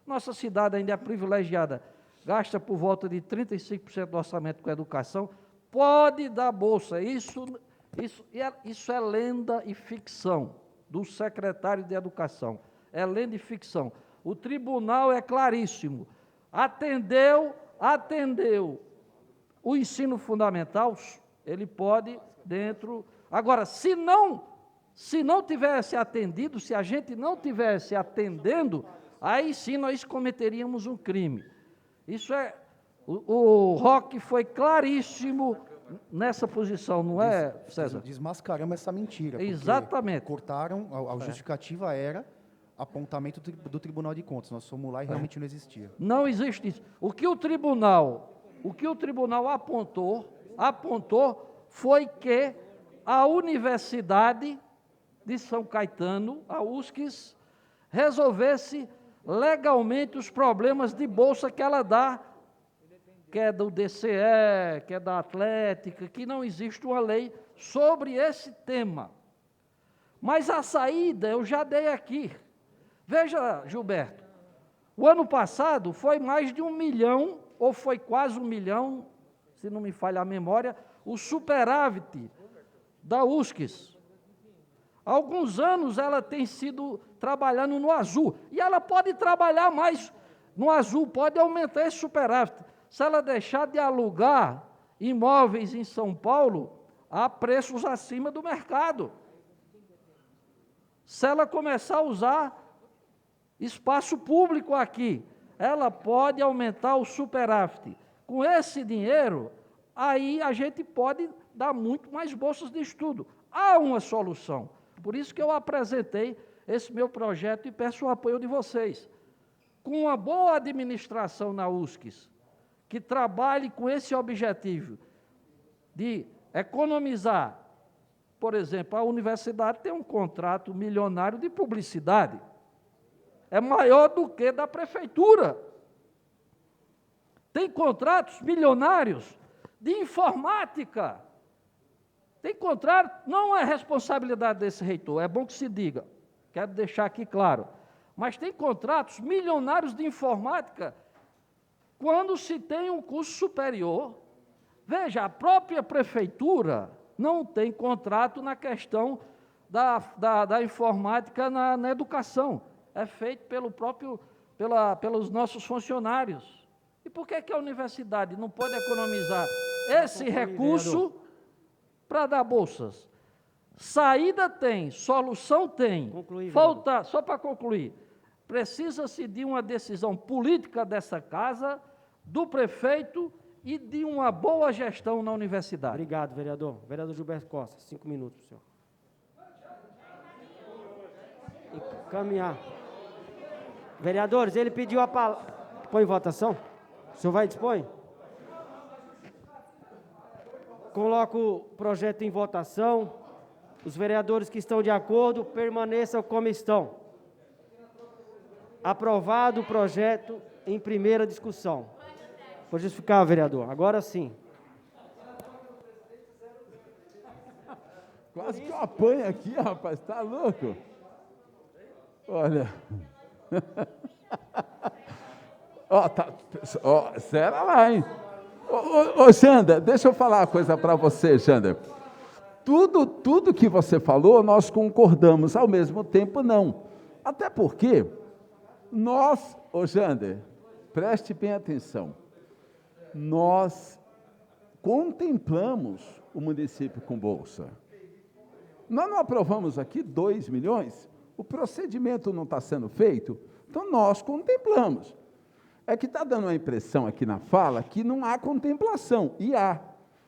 nossa cidade ainda é privilegiada, gasta por volta de 35% do orçamento com educação, pode dar bolsa. Isso é lenda e ficção do secretário de Educação. É lenda e ficção. O tribunal é claríssimo. Atendeu o ensino fundamental, ele pode dentro. Agora, se não tivesse atendido, se a gente não tivesse atendendo, aí sim nós cometeríamos um crime. Isso é. O Roque foi claríssimo nessa posição, não é, César? Desmascaramos essa mentira. Exatamente. Cortaram, a justificativa era apontamento do Tribunal de Contas. Nós fomos lá e realmente não existia. Não existe isso. O que o tribunal apontou foi que a Universidade de São Caetano, a USCS, resolvesse legalmente os problemas de bolsa que ela dá, que é do DCE, que é da Atlética, que não existe uma lei sobre esse tema. Mas a saída eu já dei aqui. Veja, Gilberto, o ano passado foi mais de 1 milhão, ou foi quase 1 milhão, se não me falha a memória, o superávit da USCS. Há alguns anos ela tem sido trabalhando no azul, e ela pode trabalhar mais no azul, pode aumentar esse superávit. Se ela deixar de alugar imóveis em São Paulo a preços acima do mercado. Se ela começar a usar espaço público aqui, ela pode aumentar o superávit. Com esse dinheiro, aí a gente pode dar muito mais bolsas de estudo. Há uma solução. Por isso que eu apresentei esse meu projeto e peço o apoio de vocês. Com uma boa administração na USCS, que trabalhe com esse objetivo de economizar. Por exemplo, a universidade tem um contrato milionário de publicidade. É maior do que da prefeitura. Tem contratos milionários de informática. Tem contrato, não é responsabilidade desse reitor, é bom que se diga, quero deixar aqui claro. Mas tem contratos milionários de informática quando se tem um curso superior. Veja, a própria prefeitura não tem contrato na questão da informática na educação. É feito pelos nossos funcionários. E por que a universidade não pode economizar esse recurso para dar bolsas? Saída tem, solução tem. Falta, só para concluir, precisa-se de uma decisão política dessa casa, do prefeito e de uma boa gestão na universidade. Obrigado, vereador. Vereador Gilberto Costa, 5 minutos, senhor. E caminhar. Vereadores, ele pediu a palavra. Põe em votação? O senhor vai dispor? Coloco o projeto em votação. Os vereadores que estão de acordo, permaneçam como estão. Aprovado o projeto em primeira discussão. Pode justificar, vereador. Agora sim. Quase que eu apanho aqui, rapaz, tá louco? Olha. Será lá, hein? Ô, Jander, deixa eu falar uma coisa para você, Jander. Tudo que você falou, nós concordamos, ao mesmo tempo, não. Até porque nós, Jander, preste bem atenção, nós contemplamos o município com bolsa. Nós não aprovamos aqui 2 milhões, o procedimento não está sendo feito, então nós contemplamos. É que está dando a impressão aqui na fala que não há contemplação, e há.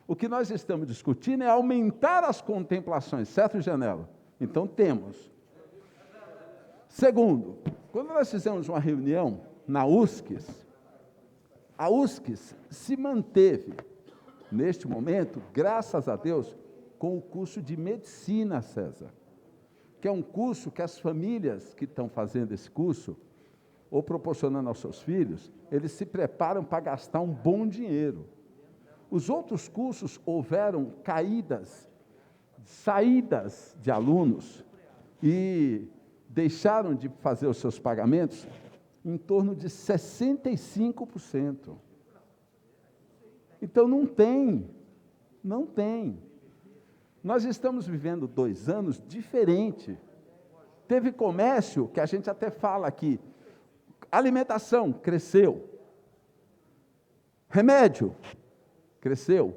O que nós estamos discutindo é aumentar as contemplações, certo, Janela? Então temos. Segundo, quando nós fizemos uma reunião na USCS, a USCS se manteve, neste momento, graças a Deus, com o curso de medicina, César, que é um curso que as famílias que estão fazendo esse curso, ou proporcionando aos seus filhos, eles se preparam para gastar um bom dinheiro. Os outros cursos houveram saídas de alunos e deixaram de fazer os seus pagamentos em torno de 65%. Então, não tem. Nós estamos vivendo 2 anos diferentes. Teve comércio, que a gente até fala aqui, alimentação cresceu, remédio cresceu,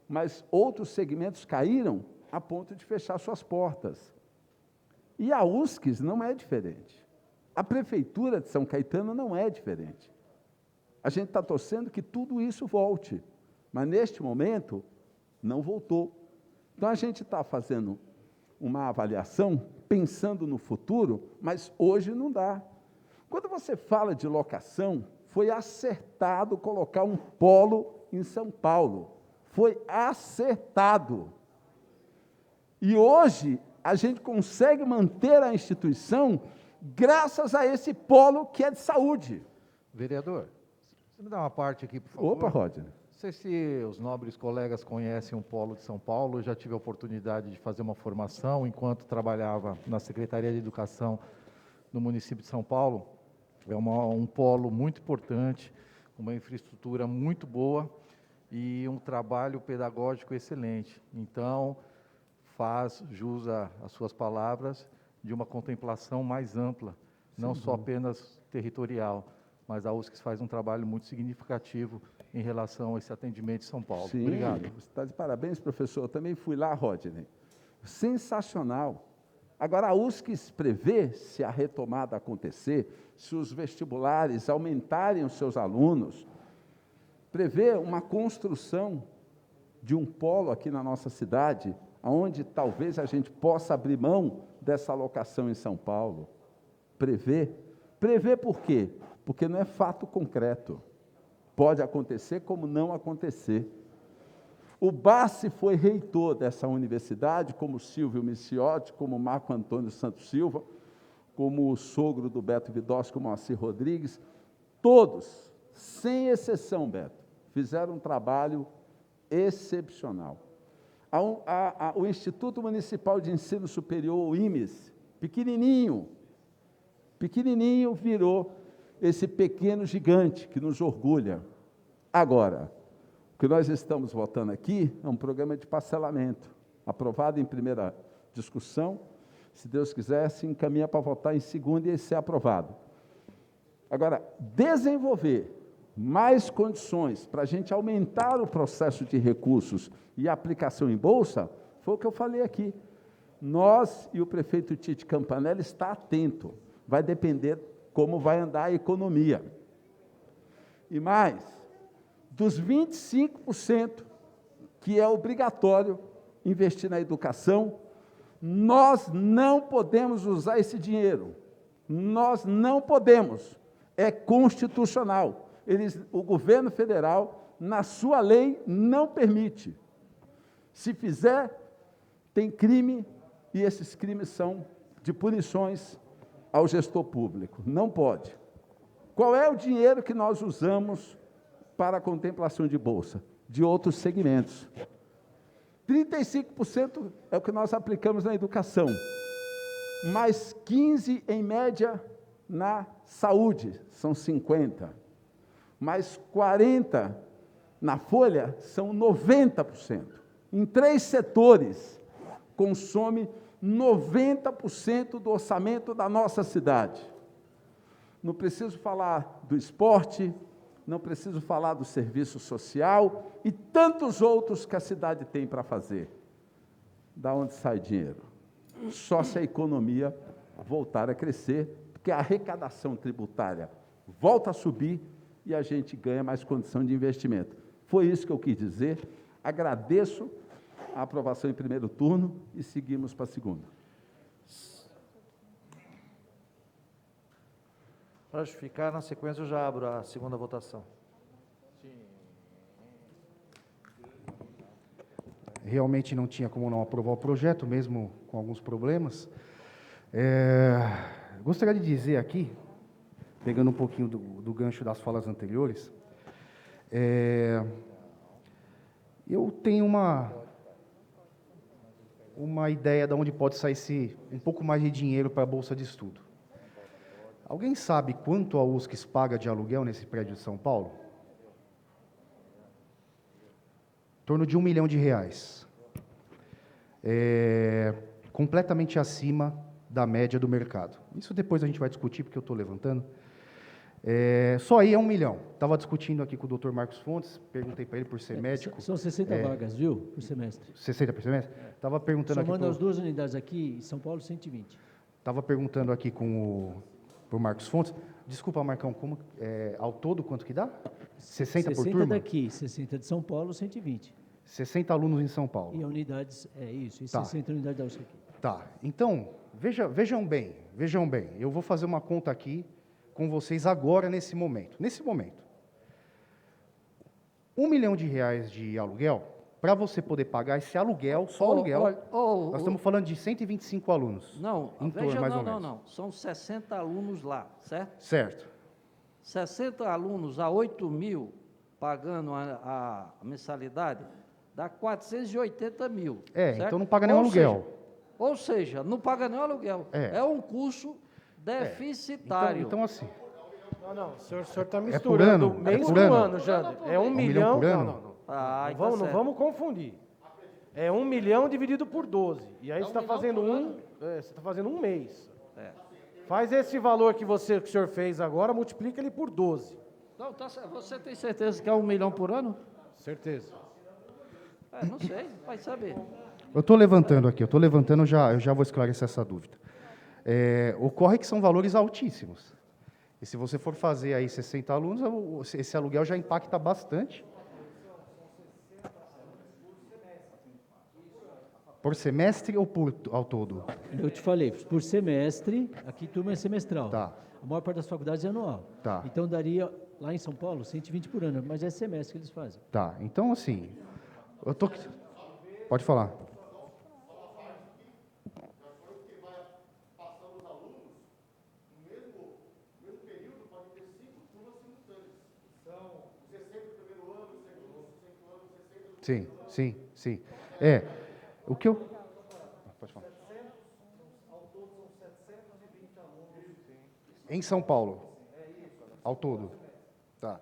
mas outros segmentos caíram a ponto de fechar suas portas. E a USCS não é diferente. A Prefeitura de São Caetano não é diferente. A gente está torcendo que tudo isso volte, mas neste momento não voltou. Então a gente está fazendo uma avaliação pensando no futuro, mas hoje não dá. Quando você fala de locação, foi acertado colocar um polo em São Paulo. Foi acertado. E hoje a gente consegue manter a instituição graças a esse polo que é de saúde. Vereador, você me dá uma parte aqui, por favor? Opa, Rodney. Não sei se os nobres colegas conhecem o Polo de São Paulo, eu já tive a oportunidade de fazer uma formação enquanto trabalhava na Secretaria de Educação no município de São Paulo. É um polo muito importante, uma infraestrutura muito boa e um trabalho pedagógico excelente. Então, faz jus às suas palavras de uma contemplação mais ampla, não só apenas territorial, mas a USCS faz um trabalho muito significativo em relação a esse atendimento em São Paulo. Sim, obrigado. Você está de parabéns, professor. Eu também fui lá, Rodney. Sensacional. Agora, a USCS prevê, se a retomada acontecer, se os vestibulares aumentarem os seus alunos, prevê uma construção de um polo aqui na nossa cidade, onde talvez a gente possa abrir mão dessa alocação em São Paulo. Prevê. Prevê por quê? Porque não é fato concreto. Pode acontecer como não acontecer. O Bassi foi reitor dessa universidade, como Silvio Micciotti, como Marco Antônio Santos Silva, como o sogro do Beto Vidosco, Moacir Rodrigues. Todos, sem exceção, Beto, fizeram um trabalho excepcional. O Instituto Municipal de Ensino Superior, o IMES, pequenininho, virou esse pequeno gigante que nos orgulha. Agora, o que nós estamos votando aqui é um programa de parcelamento, aprovado em primeira discussão, se Deus quiser, se encaminha para votar em segunda e ser aprovado. Agora, desenvolver mais condições para a gente aumentar o processo de recursos e aplicação em bolsa, foi o que eu falei aqui. Nós e o prefeito Tite Campanella está atento, vai depender como vai andar a economia. E mais, dos 25% que é obrigatório investir na educação, nós não podemos usar esse dinheiro. Nós não podemos. É constitucional. O governo federal, na sua lei, não permite. Se fizer, tem crime, e esses crimes são de punições ao gestor público. Não pode. Qual é o dinheiro que nós usamos para a contemplação de bolsa? De outros segmentos. 35% é o que nós aplicamos na educação, mais 15% em média na saúde, são 50%, mais 40% na folha, são 90%. Em 3 setores, consome 90% do orçamento da nossa cidade. Não preciso falar do esporte, não preciso falar do serviço social e tantos outros que a cidade tem para fazer. Da onde sai dinheiro? Só se a economia voltar a crescer, porque a arrecadação tributária volta a subir e a gente ganha mais condição de investimento. Foi isso que eu quis dizer. Agradeço a aprovação em primeiro turno e seguimos para a segunda. Para justificar, na sequência eu já abro a segunda votação. Realmente não tinha como não aprovar o projeto, mesmo com alguns problemas. Gostaria de dizer aqui, pegando um pouquinho do gancho das falas anteriores, eu tenho uma ideia de onde pode sair um pouco mais de dinheiro para a Bolsa de Estudo. Alguém sabe quanto a USCS paga de aluguel nesse prédio de São Paulo? Em torno de R$1 milhão. Completamente acima da média do mercado. Isso depois a gente vai discutir, porque eu estou levantando. Só aí é R$1 milhão. Estava discutindo aqui com o Dr. Marcos Fontes, perguntei para ele por ser médico. São 60 vagas, viu, por semestre. 60 por semestre? Estava perguntando aqui... Somando as 2 unidades aqui, em São Paulo, 120. Estava perguntando aqui com o Marcos Fontes. Desculpa, Marcão, ao todo quanto que dá? 60 por turma? 60 daqui, 60 de São Paulo, 120. 60 alunos em São Paulo. E unidades, isso, e Tá. 60 unidades da USP aqui. Tá, então, vejam bem, eu vou fazer uma conta aqui com vocês agora, nesse momento. R$1 milhão de aluguel, para você poder pagar esse aluguel, só aluguel, nós estamos falando de 125 alunos. Não, em torno, mais ou menos. não. São 60 alunos lá, certo? Certo. 60 alunos a 8 mil, pagando a mensalidade, dá 480 mil. Certo? Então não paga nenhum aluguel. Ou seja, não paga nenhum aluguel. É um curso deficitário. Então assim... Não, o senhor está por misturando ano? mês por com ano? ano, Jander. É 1 1 milhão milhão... por ano? Não. Tá Não certo. vamos confundir. É 1 milhão dividido por 12. E aí você está fazendo você está fazendo um mês. Faz esse valor que o senhor fez agora, multiplica ele por 12. Não, tá certo. Você tem certeza que é 1 milhão por ano? Certeza. Não sei, vai saber. Eu estou levantando aqui, eu já vou esclarecer essa dúvida. Ocorre que são valores altíssimos. E se você for fazer aí 60 alunos, esse aluguel já impacta bastante. Por semestre ou ao todo? Eu te falei, por semestre, aqui turma é semestral. Tá. A maior parte das faculdades é anual. Tá. Então daria, lá em São Paulo, 120 por ano, mas é semestre que eles fazem. Tá, então assim, Pode falar. Sim. O que eu... Pode falar. Em São Paulo. Ao todo. Tá.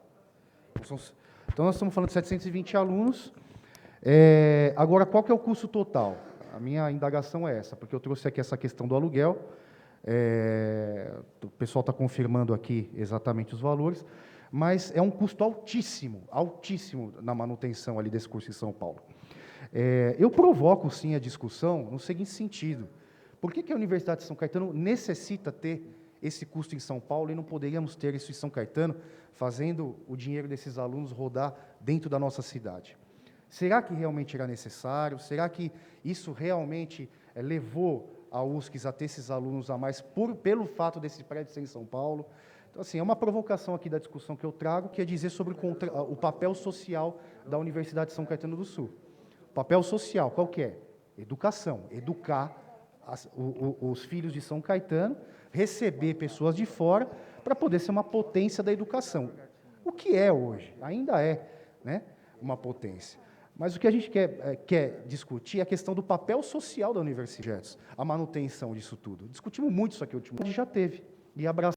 Então, nós estamos falando de 720 alunos. Agora, qual que é o custo total? A minha indagação é essa, porque eu trouxe aqui essa questão do aluguel. O pessoal está confirmando aqui exatamente os valores, mas é um custo altíssimo na manutenção ali desse curso em São Paulo. Eu provoco, sim, a discussão no seguinte sentido. Por que a Universidade de São Caetano necessita ter esse custo em São Paulo e não poderíamos ter isso em São Caetano, fazendo o dinheiro desses alunos rodar dentro da nossa cidade? Será que realmente era necessário? Será que isso realmente levou a USCS a ter esses alunos a mais pelo fato desse prédio ser em São Paulo? Então, assim, é uma provocação aqui da discussão que eu trago, que é dizer sobre o papel social da Universidade de São Caetano do Sul. O papel social, qual que é? Educação, educar os filhos de São Caetano, receber pessoas de fora para poder ser uma potência da educação. O que é hoje? Ainda é, né, uma potência. Mas o que a gente quer discutir é a questão do papel social da universidade, a manutenção disso tudo. Discutimos muito isso aqui último, a gente já teve, e abraçar.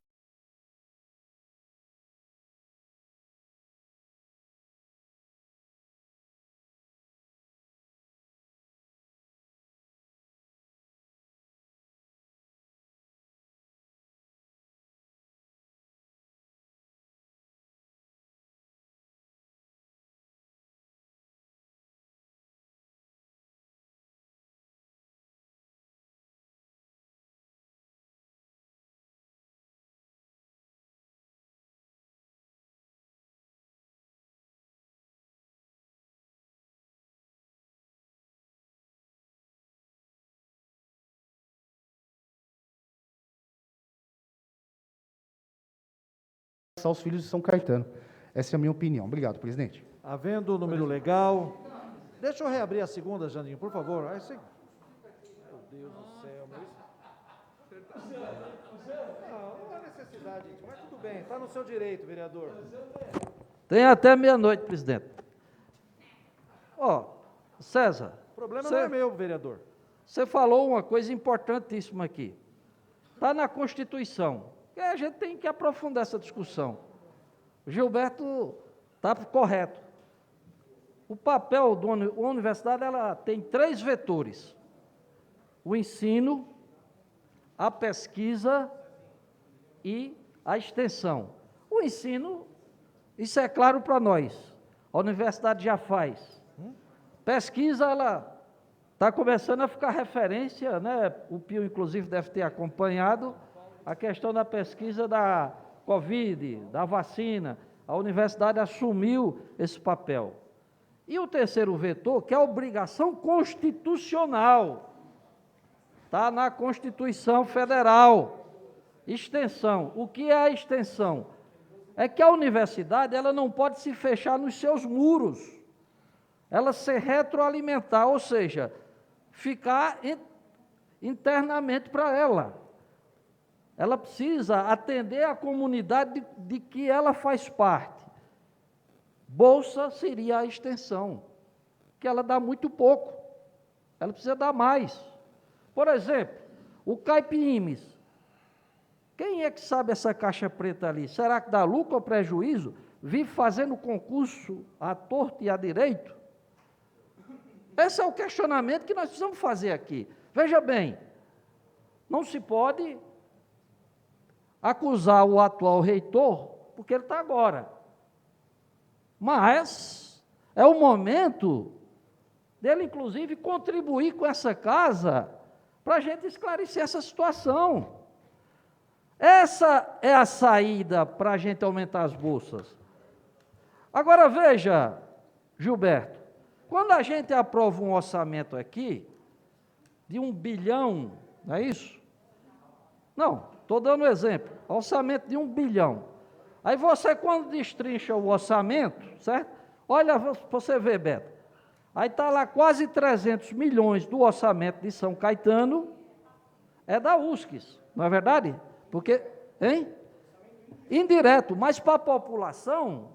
Os filhos de São Caetano. Essa é a minha opinião. Obrigado, presidente. Havendo o número legal. Deixa eu reabrir a segunda, Janinho, por favor. Aí você... Meu Deus do céu, mas... Não há necessidade, mas tudo bem, está no seu direito, vereador. Tem até meia-noite, presidente. Ó, César. O problema não é meu, vereador. Você falou uma coisa importantíssima aqui. Está na Constituição. E a gente tem que aprofundar essa discussão. O Gilberto está correto. O papel da universidade, ela tem 3 vetores: o ensino, a pesquisa e a extensão. O ensino, isso é claro para nós. A universidade já faz. Pesquisa, ela está começando a ficar referência, né? O Pio, inclusive, deve ter acompanhado a questão da pesquisa da Covid, da vacina. A universidade assumiu esse papel. E o terceiro vetor, que é a obrigação constitucional, está na Constituição Federal. Extensão. O que é a extensão? É que a universidade, ela não pode se fechar nos seus muros. Ela se retroalimentar, ou seja, ficar internamente para ela. Ela precisa atender a comunidade de que ela faz parte. Bolsa seria a extensão, que ela dá muito pouco. Ela precisa dar mais. Por exemplo, o Caipimes. Quem é que sabe essa caixa preta ali? Será que dá lucro ou prejuízo? Vive fazendo concurso à torto e à direito? Esse é o questionamento que nós precisamos fazer aqui. Veja bem, não se pode acusar o atual reitor, porque ele está agora. Mas é o momento dele, inclusive, contribuir com essa casa para a gente esclarecer essa situação. Essa é a saída para a gente aumentar as bolsas. Agora veja, Gilberto, quando a gente aprova um orçamento aqui de 1 bilhão, não é isso? Não, estou dando um exemplo, orçamento de 1 bilhão. Aí você, quando destrincha o orçamento, certo? Olha, você vê, Beto, aí está lá quase 300 milhões do orçamento de São Caetano, é da USCS, não é verdade? Porque, hein? Indireto, mas para a população,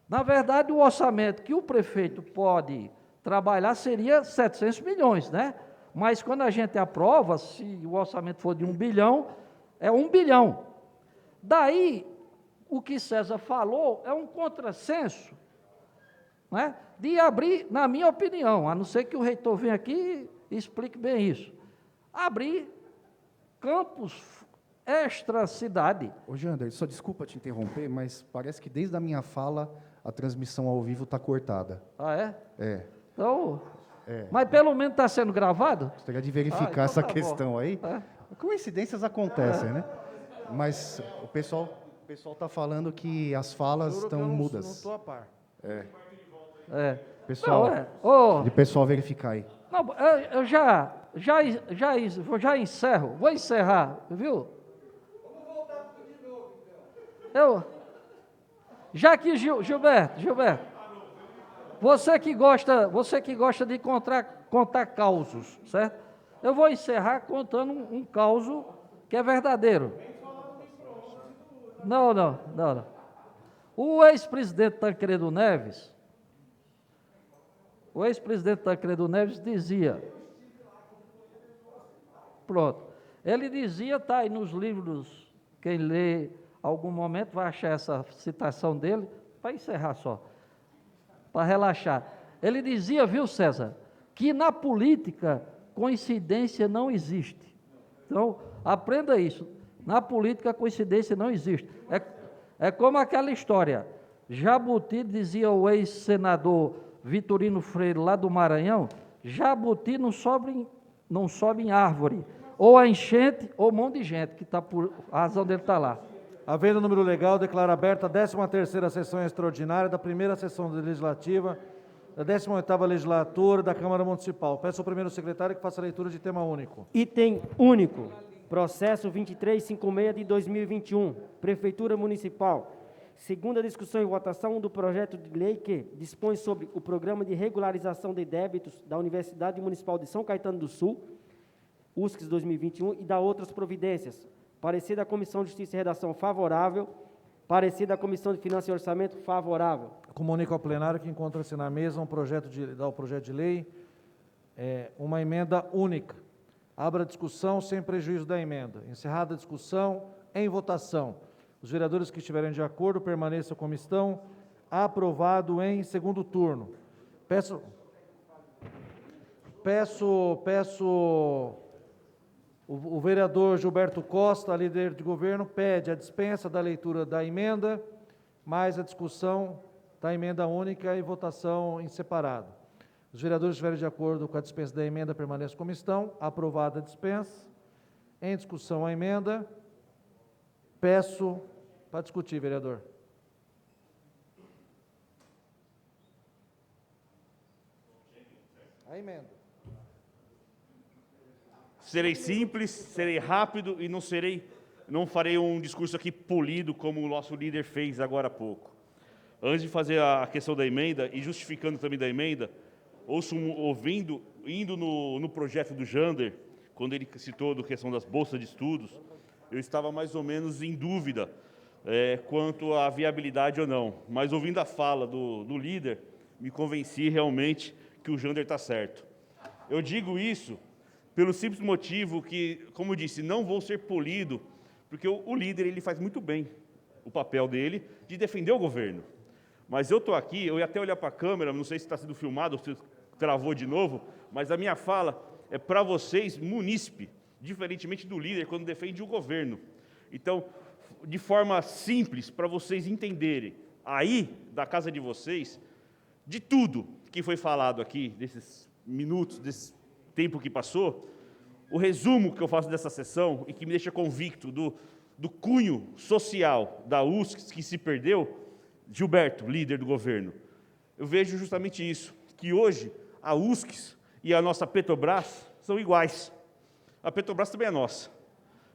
na verdade, o orçamento que o prefeito pode trabalhar seria 700 milhões, né? Mas quando a gente aprova, se o orçamento for de 1 bilhão, é 1 bilhão. Daí, o que César falou é um contrassenso, né? De abrir, na minha opinião, a não ser que o reitor venha aqui e explique bem isso, abrir campus extra-cidade. Ô, Jander, só desculpa te interromper, mas parece que desde a minha fala a transmissão ao vivo está cortada. Ah, é? É. Então, mas pelo menos está sendo gravado? Gostaria de verificar então essa tá questão bom. aí. Coincidências acontecem, né? Mas o pessoal está falando que as falas estão mudas. Não estou a par. Pessoal, de pessoal verificar aí. Não, eu já encerro, vou encerrar, viu? Vamos voltar tudo de novo, então. Já que, Gilberto, você que gosta de contar causos, certo? Eu vou encerrar contando um causo que é verdadeiro. Não. O ex-presidente Tancredo Neves, o ex-presidente Tancredo Neves dizia, pronto, ele dizia, está aí nos livros, quem lê algum momento vai achar essa citação dele, para encerrar só, para relaxar. Ele dizia, viu, César, que na política coincidência não existe. Então, aprenda isso. Na política coincidência não existe. É como aquela história. Jabuti, dizia o ex-senador Vitorino Freire, lá do Maranhão, jabuti não sobe em árvore. Ou a enchente, ou um monte de gente, que está por a razão dele está lá. Havendo número legal, declaro aberta a 13ª sessão extraordinária da primeira sessão legislativa da 18ª legislatura da Câmara Municipal. Peço ao primeiro secretário que faça a leitura de tema único. Item único, processo 2356 de 2021, Prefeitura Municipal. Segunda discussão e votação do projeto de lei que dispõe sobre o programa de regularização de débitos da Universidade Municipal de São Caetano do Sul, USCS 2021, e da outras providências. Parecer da Comissão de Justiça e Redação favorável. Parecer da Comissão de Finanças e Orçamento favorável. Comunico ao plenário que encontra-se na mesa um projeto de lei, uma emenda única. Abra a discussão sem prejuízo da emenda. Encerrada a discussão, em votação. Os vereadores que estiverem de acordo permaneçam como estão. Aprovado em segundo turno. Peço o vereador Gilberto Costa, líder de governo, pede a dispensa da leitura da emenda, mais a discussão da emenda única e votação em separado. Os vereadores que estiverem de acordo com a dispensa da emenda permaneçam como estão. Aprovada a dispensa. Em discussão a emenda. Peço para discutir, vereador. A emenda. Serei simples, serei rápido e não farei um discurso aqui polido como o nosso líder fez agora há pouco. Antes de fazer a questão da emenda e justificando também da emenda, indo no projeto do Jander, quando ele citou a questão das bolsas de estudos, eu estava mais ou menos em dúvida quanto à viabilidade ou não. Mas ouvindo a fala do líder, me convenci realmente que o Jander está certo. Eu digo isso pelo simples motivo que, como eu disse, não vou ser polido, porque o líder ele faz muito bem o papel dele de defender o governo. Mas eu estou aqui, eu ia até olhar para a câmera, não sei se está sendo filmado ou se travou de novo, mas a minha fala é para vocês, munícipe, diferentemente do líder, quando defende o governo. Então, de forma simples, para vocês entenderem, aí, da casa de vocês, de tudo que foi falado aqui, desses minutos, desse tempo que passou, o resumo que eu faço dessa sessão e que me deixa convicto do cunho social da USCS que se perdeu, Gilberto, líder do governo, eu vejo justamente isso, que hoje a USCS e a nossa Petrobras são iguais. A Petrobras também é nossa.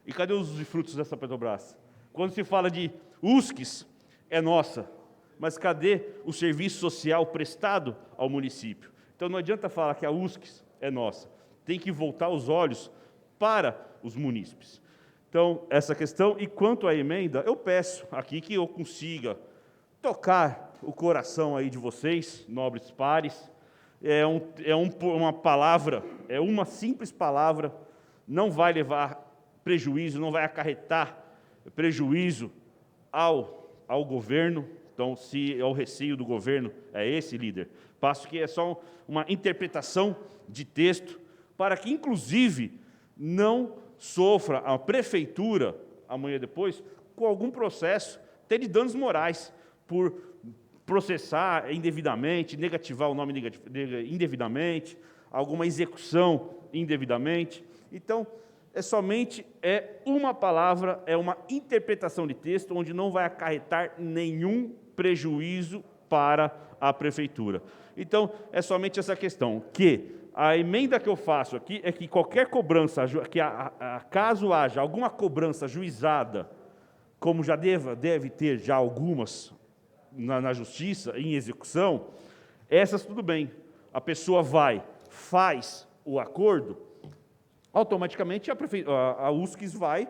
E cadê os frutos dessa Petrobras? Quando se fala de USCS, é nossa, mas cadê o serviço social prestado ao município? Então não adianta falar que a USCS é nossa, tem que voltar os olhos para os munícipes. Então, essa questão, e quanto à emenda, eu peço aqui que eu consiga tocar o coração aí de vocês, nobres pares, uma palavra, é uma simples palavra, não vai levar prejuízo, não vai acarretar prejuízo ao governo. Então, se é o receio do governo, é esse, líder. Passo que é só uma interpretação de texto, para que, inclusive, não sofra a prefeitura, amanhã depois, com algum processo até de danos morais, por processar indevidamente, negativar o nome indevidamente, alguma execução indevidamente. Então, somente uma palavra, é uma interpretação de texto, onde não vai acarretar nenhum prejuízo para a prefeitura. Então, é somente essa questão, que a emenda que eu faço aqui é que qualquer cobrança, caso haja alguma cobrança juizada, como já deve ter já algumas na justiça, em execução, essas tudo bem. A pessoa faz o acordo, automaticamente a USCS vai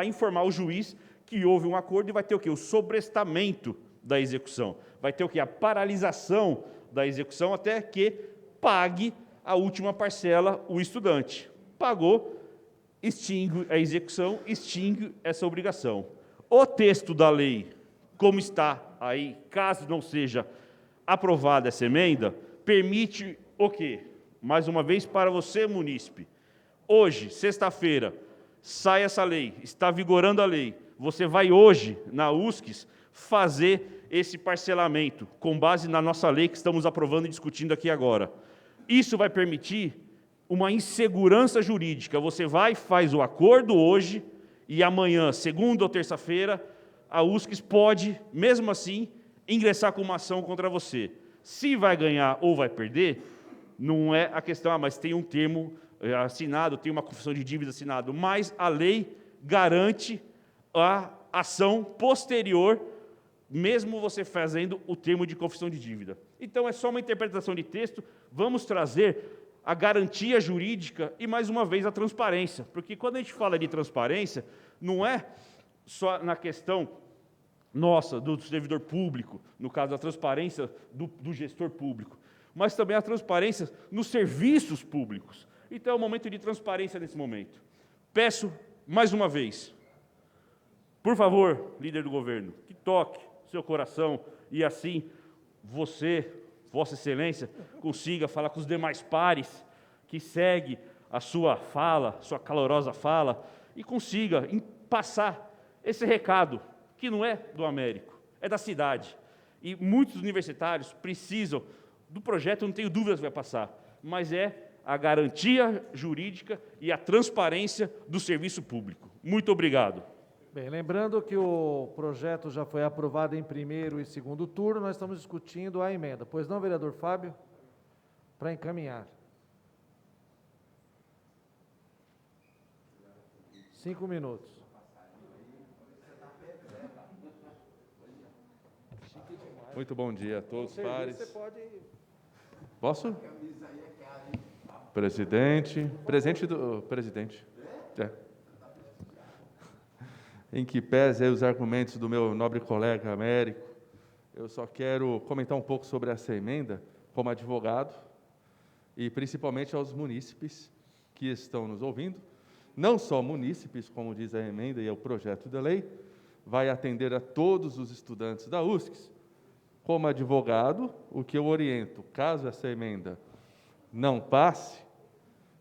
informar o juiz que houve um acordo e vai ter o quê? O sobrestamento da execução. Vai ter o quê? A paralisação da execução até que pague a última parcela o estudante. Pagou, extingue a execução, extingue essa obrigação. O texto da lei, como está aí, caso não seja aprovada essa emenda, permite o quê? Mais uma vez, para você, munícipe, hoje, sexta-feira, sai essa lei, está vigorando a lei, você vai hoje, na USCS, fazer esse parcelamento, com base na nossa lei que estamos aprovando e discutindo aqui agora. Isso vai permitir uma insegurança jurídica. Você vai, faz o acordo hoje, e amanhã, segunda ou terça-feira, a USCS pode, mesmo assim, ingressar com uma ação contra você. Se vai ganhar ou vai perder, não é a questão, mas tem um termo assinado, tem uma confissão de dívida assinado, mas a lei garante a ação posterior, mesmo você fazendo o termo de confissão de dívida. Então, é só uma interpretação de texto, vamos trazer a garantia jurídica e, mais uma vez, a transparência, porque quando a gente fala de transparência, não é só na questão nossa, do servidor público, no caso da transparência do gestor público, mas também a transparência nos serviços públicos. Então, é um momento de transparência nesse momento. Peço, mais uma vez, por favor, líder do governo, que toque seu coração e assim você, Vossa Excelência, consiga falar com os demais pares que segue a sua fala, sua calorosa fala, e consiga passar esse recado, que não é do Américo, é da cidade. E muitos universitários precisam do projeto, não tenho dúvidas que vai passar, mas é a garantia jurídica e a transparência do serviço público. Muito obrigado. Bem, lembrando que o projeto já foi aprovado em primeiro e segundo turno, nós estamos discutindo a emenda. Pois não, vereador Fábio? Para encaminhar. 5 minutos. Muito bom dia a todos, pares. Você pode... Posso? Presidente, presente do presidente. É. Em que pese aí os argumentos do meu nobre colega Américo, eu só quero comentar um pouco sobre essa emenda como advogado e principalmente aos munícipes que estão nos ouvindo. Não só munícipes, como diz a emenda e o projeto de lei, vai atender a todos os estudantes da USCS. Como advogado, o que eu oriento, caso essa emenda não passe,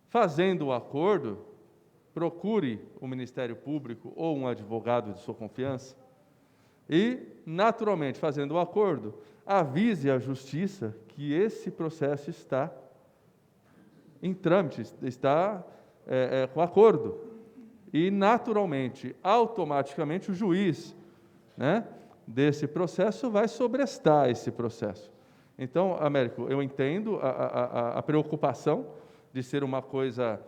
fazendo o acordo, procure o Ministério Público ou um advogado de sua confiança e, naturalmente, fazendo o acordo, avise a Justiça que esse processo está em trâmite, está com acordo. E, naturalmente, automaticamente, o juiz, né, desse processo vai sobrestar esse processo. Então, Américo, eu entendo a preocupação de ser uma coisa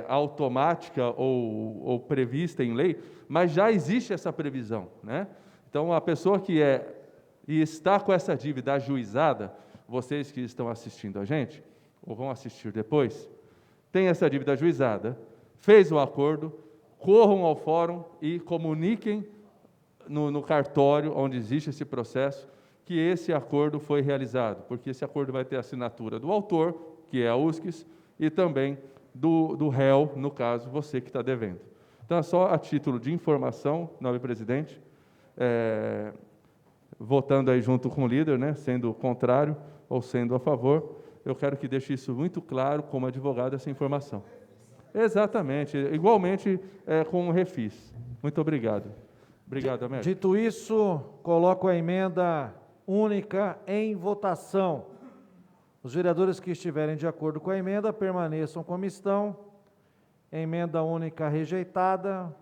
automática ou prevista em lei, mas já existe essa previsão, né? Então, a pessoa que e está com essa dívida ajuizada, vocês que estão assistindo a gente, ou vão assistir depois, tem essa dívida ajuizada, fez o acordo, corram ao fórum e comuniquem no cartório onde existe esse processo que esse acordo foi realizado, porque esse acordo vai ter a assinatura do autor, que é a USCS, e também do réu, no caso, você que está devendo. Então, só a título de informação, nobre presidente, votando aí junto com o líder, né, sendo contrário ou sendo a favor, eu quero que deixe isso muito claro como advogado, essa informação. Exatamente, igualmente com o refis. Muito obrigado. Obrigado, Américo. Dito isso, coloco a emenda única em votação. Os vereadores que estiverem de acordo com a emenda permaneçam como estão. Emenda única rejeitada.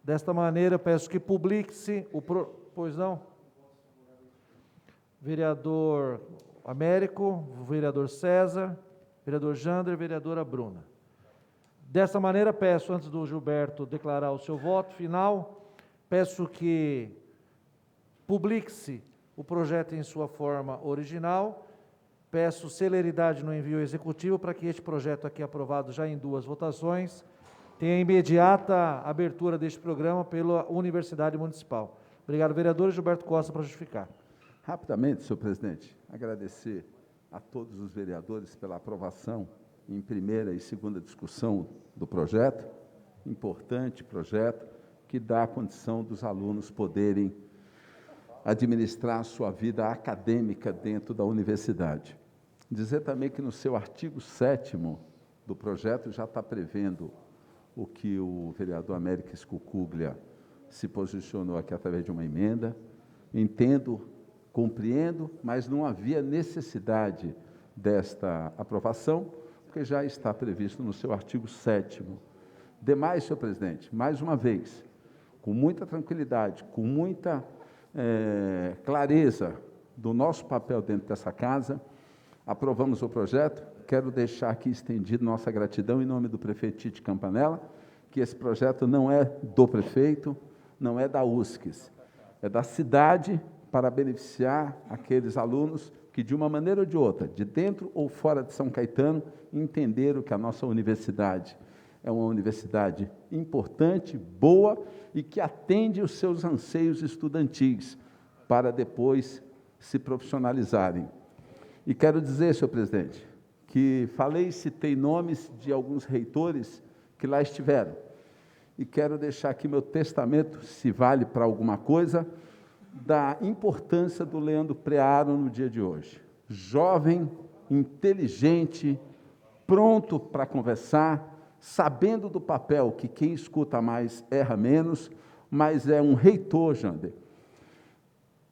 Desta maneira, peço que publique-se o... Pois não? Vereador Américo, vereador César, vereador Jander, vereadora Bruna. Desta maneira, peço, antes do Gilberto declarar o seu voto final, peço que publique-se o projeto em sua forma original. Peço celeridade no envio executivo para que este projeto aqui aprovado já em 2 votações tenha imediata abertura deste programa pela Universidade Municipal. Obrigado, vereador. Gilberto Costa, para justificar. Rapidamente, senhor presidente, agradecer a todos os vereadores pela aprovação em primeira e segunda discussão do projeto, importante projeto, que dá a condição dos alunos poderem administrar a sua vida acadêmica dentro da universidade. Dizer também que no seu artigo 7º do projeto já está prevendo o que o vereador Américo Scucuglia se posicionou aqui através de uma emenda. Entendo, compreendo, mas não havia necessidade desta aprovação, porque já está previsto no seu artigo 7º. Demais, senhor presidente, mais uma vez, com muita tranquilidade, com muita clareza do nosso papel dentro dessa casa, aprovamos o projeto. Quero deixar aqui estendido nossa gratidão em nome do prefeito Tite Campanella, que esse projeto não é do prefeito, não é da USCS, é da cidade, para beneficiar aqueles alunos que, de uma maneira ou de outra, de dentro ou fora de São Caetano, entenderam que a nossa universidade é uma universidade importante, boa e que atende os seus anseios estudantis para depois se profissionalizarem. E quero dizer, senhor presidente, que falei e citei nomes de alguns reitores que lá estiveram. E quero deixar aqui meu testamento, se vale para alguma coisa, da importância do Leandro Prearo no dia de hoje. Jovem, inteligente, pronto para conversar, sabendo do papel que quem escuta mais erra menos, mas é um reitor, Jander,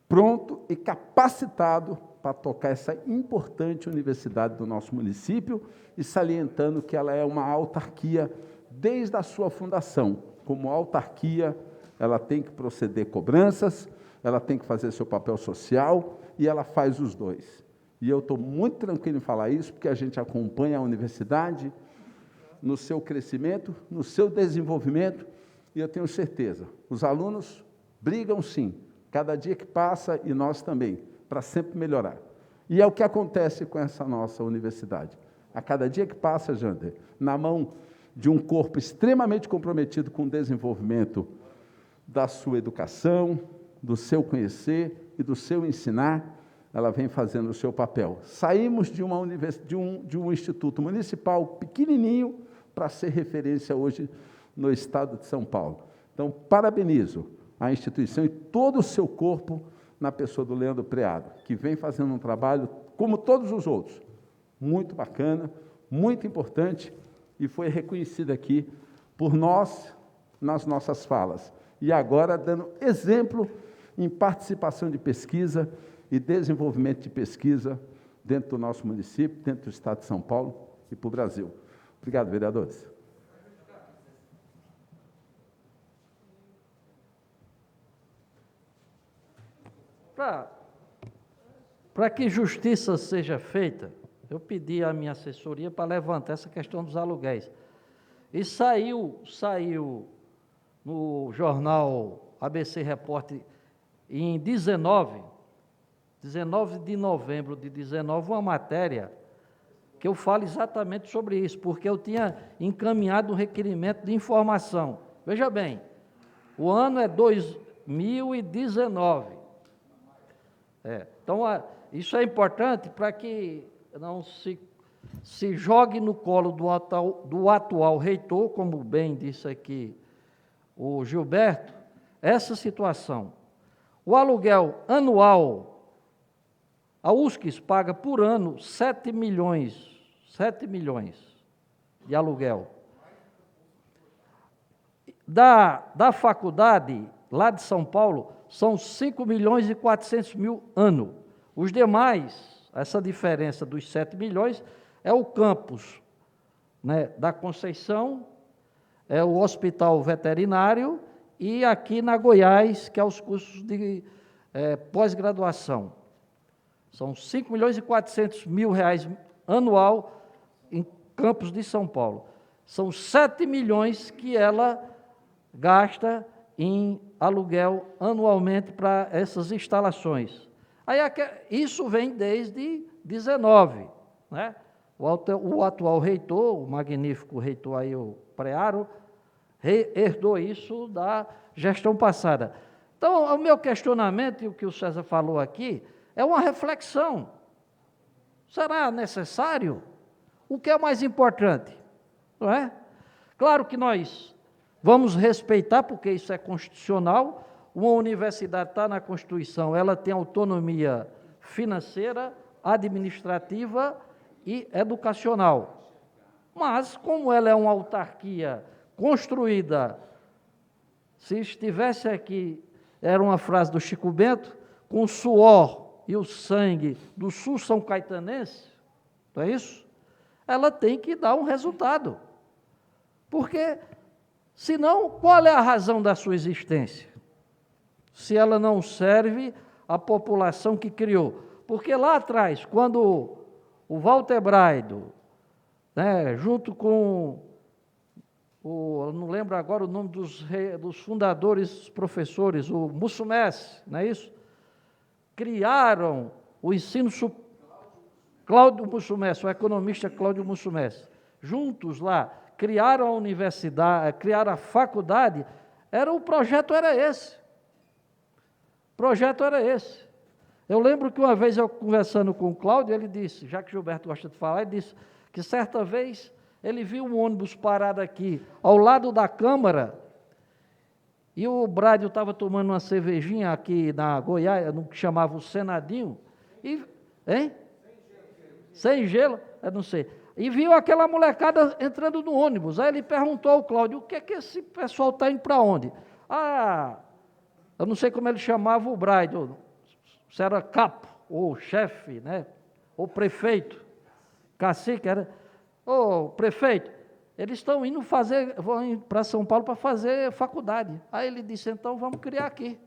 pronto e capacitado para tocar essa importante universidade do nosso município e salientando que ela é uma autarquia desde a sua fundação. Como autarquia, ela tem que proceder cobranças, ela tem que fazer seu papel social e ela faz os dois. E eu estou muito tranquilo em falar isso, porque a gente acompanha a universidade no seu crescimento, no seu desenvolvimento, e eu tenho certeza, os alunos brigam sim, cada dia que passa, e nós também, para sempre melhorar. E é o que acontece com essa nossa universidade. A cada dia que passa, Jander, na mão de um corpo extremamente comprometido com o desenvolvimento da sua educação, do seu conhecer e do seu ensinar, ela vem fazendo o seu papel. Saímos de um instituto municipal pequenininho para ser referência hoje no estado de São Paulo. Então, parabenizo a instituição e todo o seu corpo na pessoa do Leandro Prearo, que vem fazendo um trabalho, como todos os outros, muito bacana, muito importante, e foi reconhecido aqui por nós nas nossas falas. E agora dando exemplo em participação de pesquisa e desenvolvimento de pesquisa dentro do nosso município, dentro do estado de São Paulo e para o Brasil. Obrigado, vereadores. Para que justiça seja feita, eu pedi à minha assessoria para levantar essa questão dos aluguéis. E saiu no jornal ABC Repórter, em 19 de novembro de 19, uma matéria que eu falo exatamente sobre isso, porque eu tinha encaminhado um requerimento de informação. Veja bem, o ano é 2019. Então, isso é importante para que não se jogue no colo do atual reitor, como bem disse aqui o Gilberto, essa situação. O aluguel anual, a USCS paga por ano 7 milhões de aluguel. Da faculdade, lá de São Paulo, são 5 milhões e 400 mil ano. Os demais, essa diferença dos 7 milhões, é o campus, né, da Conceição, é o hospital veterinário e aqui na Goiás, que é os cursos de pós-graduação. São 5 milhões e 400 mil reais anual em campos de São Paulo. São 7 milhões que ela gasta em aluguel anualmente para essas instalações. Aí isso vem desde 19, né? O atual reitor, o magnífico reitor aí, o Prearo, herdou isso da gestão passada. Então, o meu questionamento, e o que o César falou aqui, é uma reflexão Será necessário? O que é mais importante? Não é? Claro que nós vamos respeitar, porque isso é constitucional. Uma universidade está na Constituição, ela tem autonomia financeira, administrativa e educacional. Mas, como ela é uma autarquia construída, se estivesse aqui, era uma frase do Chico Bento, com o suor e o sangue do sul são caetanense, não é isso? Ela tem que dar um resultado. Porque, senão, qual é a razão da sua existência? Se ela não serve à população que criou. Porque lá atrás, quando o Walter Braido, né, junto com eu não lembro agora o nome dos fundadores, professores, o Mussumeci, não é isso? Criaram o ensino Cláudio Mussumeci, o economista Cláudio Mussumeci, juntos lá, criaram a universidade, criaram a faculdade, o projeto era esse. O projeto era esse. Eu lembro que uma vez eu conversando com o Cláudio, ele disse, já que Gilberto gosta de falar, ele disse que certa vez ele viu um ônibus parado aqui, ao lado da Câmara, e o Braido estava tomando uma cervejinha aqui na Goiás, no que chamava o Senadinho, e, hein? Sem gelo, eu não sei. E viu aquela molecada entrando no ônibus. Aí ele perguntou ao Cláudio, o que é que esse pessoal está indo para onde? Eu não sei como ele chamava o Braido, se era capo, ou chefe, né? Ou prefeito, cacique, era... Ô, prefeito, eles estão indo vão para São Paulo para fazer faculdade. Aí ele disse, então vamos criar aqui.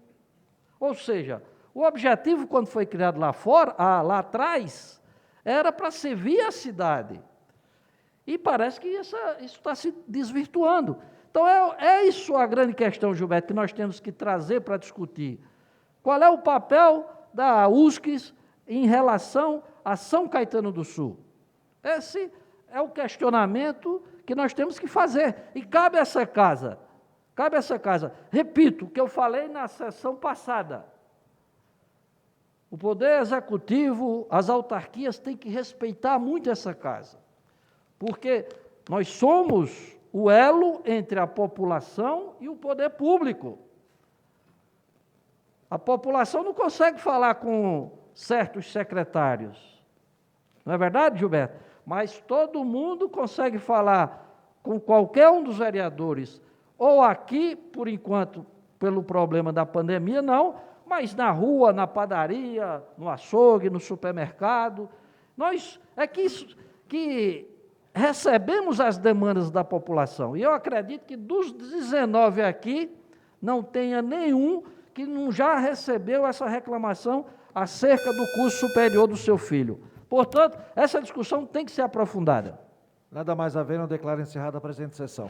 Ou seja, o objetivo, quando foi criado lá fora, lá atrás, era para servir a cidade. E parece que isso está se desvirtuando. Então, é isso a grande questão, Gilberto, que nós temos que trazer para discutir. Qual é o papel da USCS em relação a São Caetano do Sul? Esse é o questionamento que nós temos que fazer. E cabe a essa casa. Repito o que eu falei na sessão passada. O Poder Executivo, as autarquias têm que respeitar muito essa casa. Porque nós somos o elo entre a população e o poder público. A população não consegue falar com certos secretários. Não é verdade, Gilberto? Mas todo mundo consegue falar com qualquer um dos vereadores, ou aqui, por enquanto, pelo problema da pandemia, não, mas na rua, na padaria, no açougue, no supermercado. Nós que recebemos as demandas da população. E eu acredito que dos 19 aqui, não tenha nenhum que não já recebeu essa reclamação acerca do curso superior do seu filho. Portanto, essa discussão tem que ser aprofundada. Nada mais havendo, eu declaro encerrada a presente sessão.